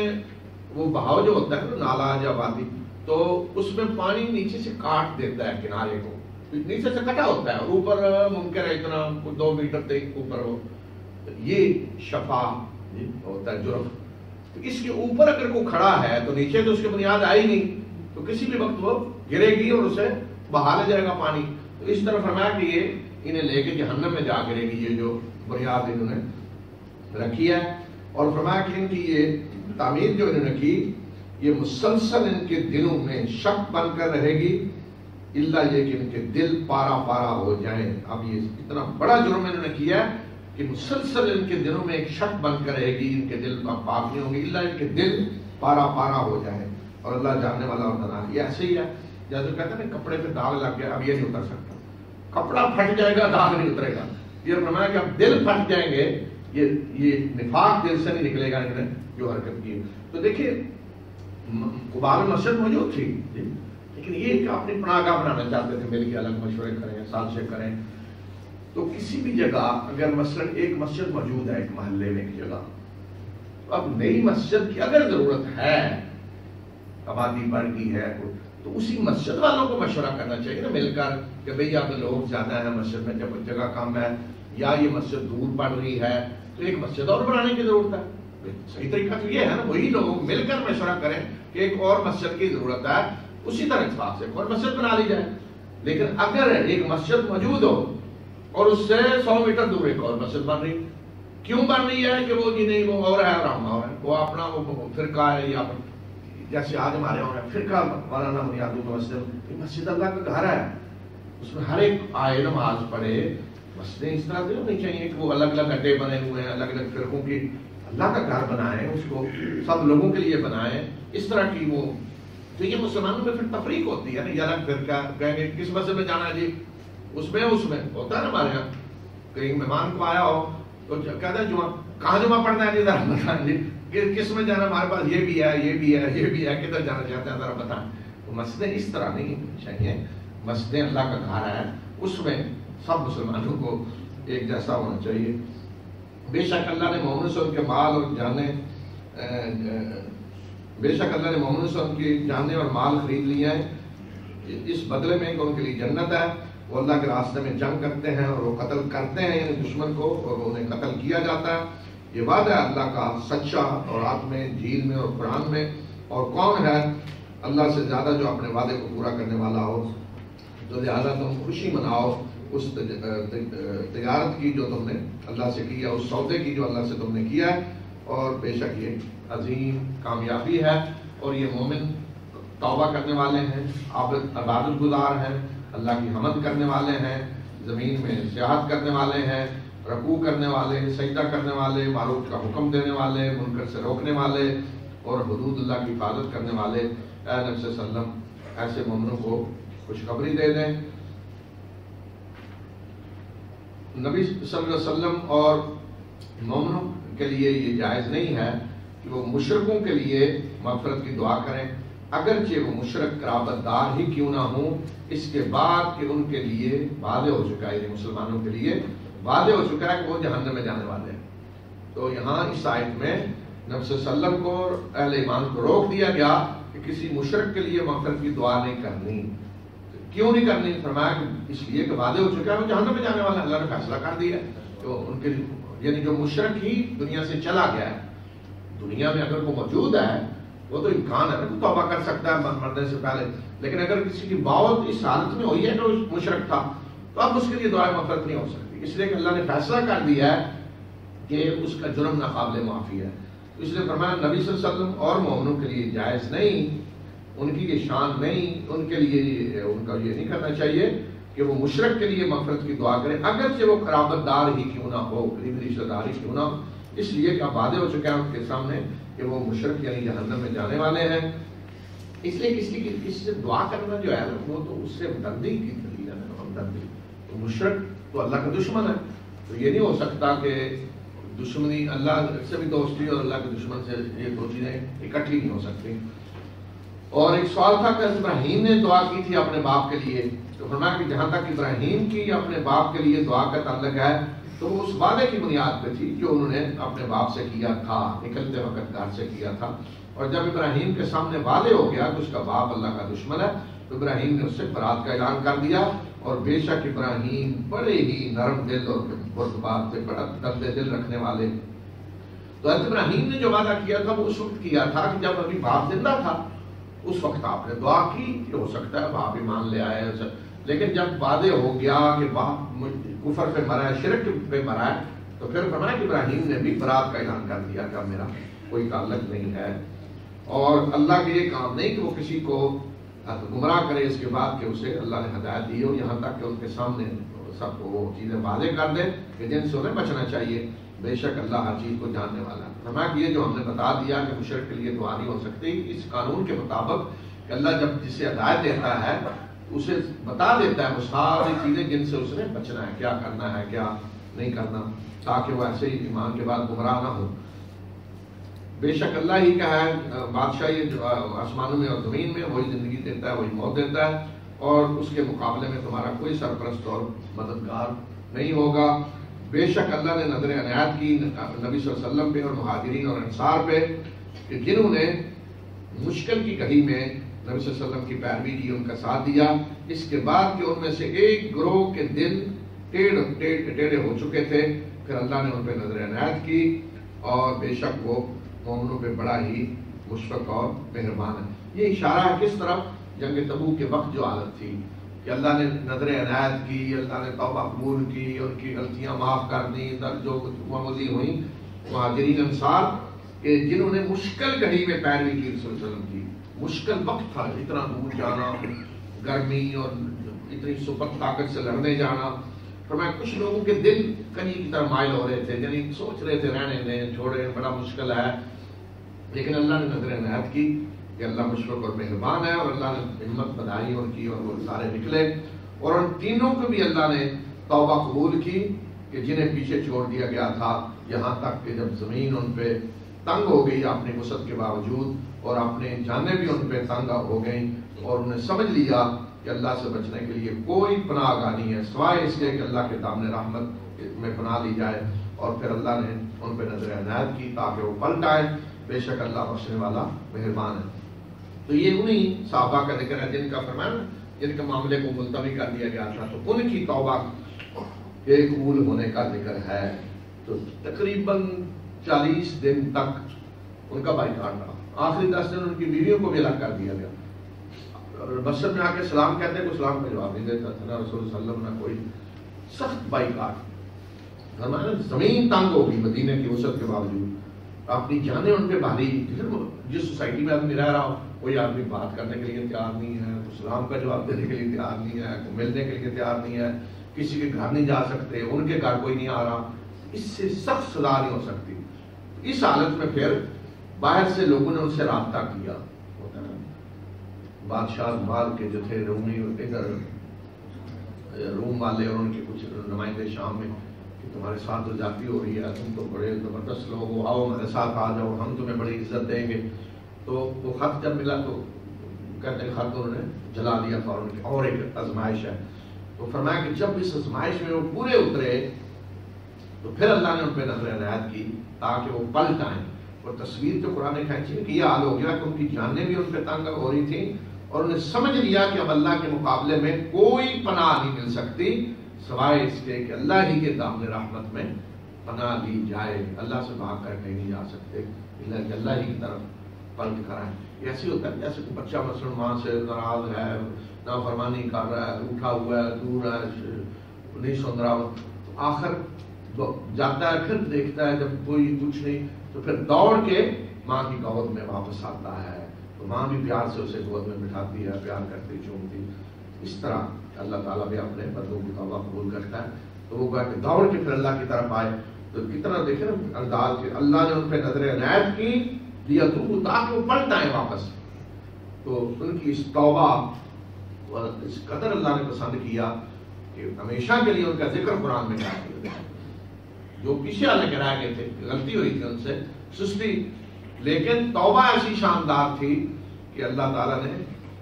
وہ بہاؤ جو ہوتا ہے نا، نالا یا وادی، تو اس میں پانی نیچے سے کاٹ دیتا ہے کنارے کو، نیچے سے کٹا ہوتا ہے، اور اوپر ممکن ہے اتنا 2 میٹر تک اوپر ہو، یہ شفا ہوتا ہے جرف۔ تو اس کے اوپر اگر کوئی کھڑا ہے تو نیچے تو اس کی بنیاد آئی نہیں، تو کسی بھی وقت وہ گرے گی اور اسے بہا لے جائے گا پانی۔ تو اس طرح فرمایا کہ یہ انہیں لے کے جہنم میں جا گرے گی، یہ جو بنیاد انہوں نے رکھی ہے، اور فرمایا کہ ان کی یہ تعمیر جو انہوں نے کی یہ مسلسل ان کے دلوں میں شک بن کر رہے گی، اللہ یہ کہ ان کے دل پارا پارا ہو جائیں۔ اب یہ اتنا بڑا جرم انہوں نے کیا ہے کہ مسلسل ان کے دلوں میں ایک شک بن کر رہے گی، ان کے دل پاک نہیں ہوں گے، اللہ ان کے دل پارا پارا ہو جائیں، اور اللہ جاننے والا اور دانا۔ یہ ایسے ہی ہے جیسے کہتے ہیں نا کپڑے پہ داغ لگ گیا، اب یہ نہیں اتر سکتا، کپڑا پھٹ جائے گا داغ نہیں اترے گا۔ یہ فرمایا کہ اب دل پھٹ جائیں گے، یہ نفاق دل سے نہیں نکلے گا انہوں نے جو حرکت کی۔ تو دیکھیے قباء مسجد موجود تھی، لیکن یہ کہ اپنی پناہ گاہ بنانا چاہتے تھے، مل کے الگ مشورے کریں، سازشیں کریں۔ تو کسی بھی جگہ اگر مثلا ایک مسجد موجود ہے ایک محلے میں ایک جگہ، تو اب نئی مسجد کی اگر ضرورت ہے، آبادی بڑھ گئی ہے، تو اسی مسجد والوں کو مشورہ کرنا چاہیے نا مل کر کہ بھئی اب لوگ زیادہ ہیں مسجد میں، جب جگہ کم ہے یا یہ مسجد دور پڑ رہی ہے تو ایک مسجد اور بنانے کی ضرورت ہے۔ صحیح طریقہ تو یہ ہے نا، وہی لوگ مل کر مشورہ کریں کہ ایک اور مسجد کی ضرورت ہے، اسی طرح اتفاق سے ایک اور مسجد بنا لی جائے۔ لیکن اگر ایک مسجد موجود ہو اور اس سے 100 میٹر دور ایک اور مسجد بن رہی، کیوں بن رہی ہے کہ وہ جی نہیں وہ اور ہے اور ہم اور ہے، وہ اپنا وہ فرقہ ہے، یا جیسے آج ہمارے اور ہے فرقہ مولانا بنیادوں کا مسجد، یہ مسجد اللہ کا گھر ہے، اس میں ہر ایک آئے نماز پڑھے۔ مسجدیں اس طرح سے نہیں چاہیے کہ وہ الگ الگ اڈے بنے ہوئے ہیں، الگ الگ فرقوں کی، اللہ کا گھر بنائیں، اس کو سب لوگوں کے لیے بنائیں، اس طرح کی وہ۔ تو یہ مسلمانوں میں پھر تفریق ہوتی ہے نا، یہ الگ فرقہ کہیں گے کس مسجد میں جانا ہے جی، اس میں ہوتا ہے نا ہمارے یہاں کہیں مہمان کو آیا ہو تو کہتا ہے جمعہ کہاں جمعہ پڑھنا ہے جی، ذرا بتائیں جی کس میں جانا، ہمارے پاس یہ بھی ہے یہ بھی ہے یہ بھی ہے، کدھر جانا چاہتے ہیں ذرا بتائیں۔ تو مسجدیں اس طرح نہیں چاہیے، مسجدیں اللہ کا گھر ہے، اس میں سب مسلمانوں کو ایک جیسا ہونا چاہیے۔ بے شک اللہ نے محمد صلی اللہ علیہ وسلم کے مال اور جانیں بے شک اللہ نے محمد صلی اللہ علیہ وسلم کی جانیں اور مال خرید لیے ہیں، اس بدلے میں کہ ان کے لیے جنت ہے، وہ اللہ کے راستے میں جنگ کرتے ہیں اور وہ قتل کرتے ہیں یعنی دشمن کو، اور انہیں قتل کیا جاتا ہے۔ یہ وعدہ ہے اللہ کا سچا، اور رات میں، جھیل میں اور قرآن میں، اور کون ہے اللہ سے زیادہ جو اپنے وعدے کو پورا کرنے والا ہو۔ تو لہٰذا تم خوشی مناؤ اس تجارت کی جو تم نے اللہ سے کی ہے، اس سودے کی جو اللہ سے تم نے کیا ہے، اور بے شک یہ عظیم کامیابی ہے، اور یہ مومن توبہ کرنے والے ہیں، عبادت گزار ہیں، اللہ کی حمد کرنے والے ہیں، زمین میں سیاحت کرنے والے ہیں، رکوع کرنے والے، سجدہ کرنے والے، معروف کا حکم دینے والے، منکر سے روکنے والے، اور حدود اللہ کی حفاظت کرنے والے۔ اے نبی صلی اللہ علیہ وسلم ایسے مومنوں کو خوشخبری دے دیں۔ نبی صلی اللہ علیہ وسلم اور مومنوں کے لیے یہ جائز نہیں ہے کہ وہ مشرکوں کے لیے مغفرت کی دعا کریں، اگرچہ وہ مشرک قرابت دار ہی کیوں نہ ہوں، اس کے بعد کہ ان کے لیے وعدے ہو چکا ہے، مسلمانوں کے لیے وعدے ہو چکا ہے کہ وہ جہنم میں جانے والے ہیں۔ تو یہاں اس آیت میں نبی صلی اللہ علیہ وسلم کو، اہل ایمان کو روک دیا گیا کہ کسی مشرک کے لیے مغفرت کی دعا نہیں کرنی۔ کیوں نہیں کرنی؟ فرمایا کہ اس لیے کہ وعدے ہو چکے ہیں وہ جہنم میں جانے والا، اللہ نے فیصلہ کر دیا ہے. تو ان کے یعنی جو مشرک ہی دنیا سے چلا گیا ہے، دنیا میں اگر وہ موجود ہے وہ تو امکان ہے کہ توبہ کر سکتا ہے مرنے سے پہلے، لیکن اگر کسی کی موت اس حالت میں ہوئی ہے کہ وہ مشرک تھا تو اب اس کے لیے دعائے مغفرت نہیں ہو سکتی، اس لیے کہ اللہ نے فیصلہ کر دیا ہے کہ اس کا جرم ناقابل معافی ہے. اس لیے فرمایا نبی صلی اللہ علیہ وسلم اور مومنوں کے لیے جائز نہیں، ان کی یہ شان نہیں، ان کے لیے ان کا یہ نہیں کرنا چاہیے کہ وہ مشرک کے لیے مغفرت کی دعا کریں، اگرچہ وہ قرابت دار ہی کیوں نہ ہو، قریبی رشتہ دار ہی کیوں نہ ہو، اس لیے کہ اب وعدے ہو چکے ہیں ان کے سامنے کہ وہ مشرک یعنی جہنم میں جانے والے ہیں. اس لیے کسی سے دعا کرنا جو ہے وہ تو اس سے ہمدردی کی دلیل ہے، ہمدردی. تو مشرک تو اللہ کا دشمن ہے، تو یہ نہیں ہو سکتا کہ دشمنی اللہ سے بھی دوستی اور اللہ کے دشمن سے یہ دو چیزیں اکٹھی نہیں ہو سکتی. اور ایک سوال تھا کہ ابراہیم نے دعا کی تھی اپنے باپ کے لیے، تو فرمایا کہ جہاں تک ابراہیم کی اپنے باپ کے لیے دعا کا تعلق ہے تو وہ اس وعدے کی بنیاد پہ تھی جو انہوں نے اپنے باپ سے کیا تھا، نکلتے وقت گھر سے کیا تھا. اور جب ابراہیم کے سامنے وعدے ہو گیا کہ اس کا باپ اللہ کا دشمن ہے تو ابراہیم نے اس سے برات کا اعلان کر دیا. اور بے شک ابراہیم بڑے ہی نرم دل اور بردبار تھے، بڑا دردِ دل رکھنے والے. تو حضرت ابراہیم نے جو وعدہ کیا تھا وہ اس وقت کیا تھا کہ جب ابھی باپ زندہ تھا، اس وقت آپ نے دعا کی کہ ہو سکتا ہے باپ ایمان لے آئے. لیکن جب وعدے ہو گیا کہ باپ کفر پہ مرا ہے، شرک پہ مرا ہے، تو پھر فرمایا کہ ابراہیم نے بھی برات کا اعلان کر دیا کہ میرا کوئی تعلق نہیں ہے. اور اللہ کے یہ کام نہیں کہ وہ کسی کو گمراہ کرے اس کے بعد کہ اسے اللہ نے ہدایت دی ہو، یہاں تک کہ ان کے سامنے سب کو وہ چیزیں واضح کر دے کہ جن سے انہیں بچنا چاہیے. بے شک اللہ ہر چیز کو جاننے والا ہے. فرمایا کہ یہ جو ہم نے بتا دیا کہ مشرک کے لیے دعا نہیں ہو سکتی، اس قانون کے مطابق کہ اللہ جب جسے ہدایت دیتا ہے اسے بتا دیتا ہے وہ ساری چیزیں جن سے اس نے بچنا ہے، کیا کرنا ہے کیا نہیں کرنا، تاکہ وہ ایسے ہی ایمان کے بعد گمراہ نہ ہو. بے شک اللہ ہی کا ہے بادشاہی جو آسمانوں میں اور زمین میں، وہی زندگی دیتا ہے، وہی موت دیتا ہے، اور اس کے مقابلے میں تمہارا کوئی سرپرست اور مددگار نہیں ہوگا. بے شک اللہ نے نظر عنایت کی نبی صلی اللہ علیہ وسلم پہ اور مہاجرین اور انصار پہ کہ جنہوں نے مشکل کی گھڑی میں نبی صلی اللہ علیہ وسلم کی پیروی کی، ان کا ساتھ دیا، اس کے بعد کہ ان میں سے ایک گروہ کے دل ٹیڑھے ہو چکے تھے، پھر اللہ نے ان پہ نظر عنایت کی. اور بے شک وہ مومنوں پہ بڑا ہی مشفق اور مہربان ہے. یہ اشارہ ہے کس طرف؟ جنگ تبوک کے وقت جو حالت تھی کہ اللہ نے نظر عنایت کی، اللہ نے توبہ قبول کی، ان کی غلطیاں معاف کر دی، جو معمولی ہوئیں مہاجرین انصار کہ جنہوں نے مشکل گھڑی میں پیروی کی رسول صلی اللہ علیہ وسلم کی. مشکل وقت تھا، اتنا دور جانا، گرمی اور اتنی سپر طاقت سے لڑنے جانا. فرمایا کچھ لوگوں کے دل کنی کی طرح مائل ہو رہے تھے، یعنی سوچ رہے تھے رہنے دیں، چھوڑیں، بڑا مشکل ہے. لیکن اللہ نے نظر عنایت کی کہ اللہ مشفق اور مہربان ہے، اور اللہ نے ہمت بدائی ان کی اور وہ سارے نکلے. اور ان تینوں کو بھی اللہ نے توبہ قبول کی کہ جنہیں پیچھے چھوڑ دیا گیا تھا، یہاں تک کہ جب زمین ان پہ تنگ ہو گئی اپنی وسعت کے باوجود، اور اپنے جانیں بھی ان پہ تنگ ہو گئیں، اور انہیں سمجھ لیا کہ اللہ سے بچنے کے لیے کوئی پناہ گاہ نہیں ہے سوائے اس کے کہ اللہ کے دامن رحمت میں پناہ لی جائے. اور پھر اللہ نے ان پہ نظر عنایت کی تاکہ وہ پلٹ آئے. بے شک اللہ بخشنے والا مہربان ہے. تو یہ انہی صحابہ کا ذکر ہے جن کا فرمان، جن کے معاملے کو ملتوی کر دیا گیا تھا، تو ان کی توبہ کے قبول ہونے کا ذکر ہے. تو تقریباً 40 دن تک ان کا بائیکاٹ رہا. آخری 10 دن ان کی بیویوں کو بھی الگ کر دیا گیا. مسجد میں آ کے سلام کہتے ہیں، کوئی سلام کا جواب نہیں دیتا تھا، نہ رسول صلی اللہ علیہ وسلم نہ کوئی. سخت بائیکاٹ. زمین تنگ ہو گئی مدینے کی وسعت کے باوجود، اپنی جانیں ان پہ بھاری. جس سوسائٹی میں آدمی رہ رہا ہو، کوئی آدمی بات کرنے کے لیے تیار نہیں ہے، کوئی سلام کا جواب دینے کے لیے تیار نہیں ہے، کوئی ملنے کے لیے تیار نہیں ہے، کسی کے گھر نہیں جا سکتے، ان کے گھر کوئی نہیں آ رہا. اس سے سخت سزا نہیں ہو سکتی. اس حالت میں پھر باہر سے لوگوں نے ان سے رابطہ کیا. بادشاہ مال کے جو تھے رومی، ادھر روم والے اور ان کے کچھ نمائندے شام میں کہ تمہارے ساتھ جو جاتی ہو رہی ہے، تم تو بڑے زبردست لوگ ہو، آؤ ہمارے ساتھ آ جاؤ، ہم تمہیں بڑی عزت دیں گے. تو وہ خط جب ملا تو کہتے ہیں خط انہوں نے جلا دیا فوراً کی، اور ایک آزمائش ہے. تو فرمایا کہ جب اس آزمائش میں وہ پورے اترے تو پھر اللہ نے ان پہ نظر عنایت کی تاکہ وہ پلٹ آئیں. اور تصویر تو قرآن کھینچی کہ یہ حال ہو گیا کہ ان کی جانیں بھی ان پہ تنگ ہو رہی تھیں، اور انہیں سمجھ لیا کہ اب اللہ کے مقابلے میں کوئی پناہ نہیں مل سکتی سوائے اس کے کہ اللہ ہی کے دامن رحمت میں پناہ لی جائے. اللہ سے بھاگ کر کہیں نہیں جا سکتے اللہ کہ اللہ ہی کی طرف پلٹ کر آئیں. ایسے ہوتا ہے جیسے کہ بچہ مثلاً ماں سے ناراض ہے، نافرمانی کر رہا ہے، اٹھا ہوا ہے، دور ہے، نہیں سن رہا، تو آخر جاتا ہے، پھر دیکھتا ہے جب کوئی کچھ نہیں تو پھر دوڑ کے ماں کی گود میں واپس آتا ہے. تو ماں بھی پیار سے اسے گود میں بٹھاتی ہے، پیار کرتی، چومتی. اس طرح اللہ تعالیٰ بھی اپنے بندوں کی توبہ قبول کرتا ہے. تو وہ کہا کہ دوڑ کے پھر اللہ کی طرف آئے. تو کتنا دیکھیں نا انداز کہ اللہ نے ان پہ نظر عنایت کی دیا تو تاکہ وہ پلٹ آئے واپس. تو ان کی اس توبہ اس قدر اللہ نے پسند کیا کہ ہمیشہ کے لیے ان کا ذکر قرآن میں کیا کیا. جو پیچھے والے کرائے گئے تھے، غلطی ہوئی تھی ان سے، سستی، لیکن توبہ ایسی شاندار تھی کہ اللہ تعالیٰ نے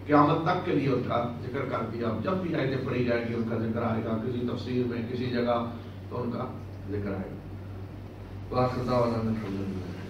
قیامت تک کے لیے ان کا ذکر کر دیا. جب بھی آیتیں پڑھی جائیں گی ان کا ذکر آئے گا، کسی تفسیر میں کسی جگہ تو ان کا ذکر آئے گا. تو آخر دعوانا الحمدللہ.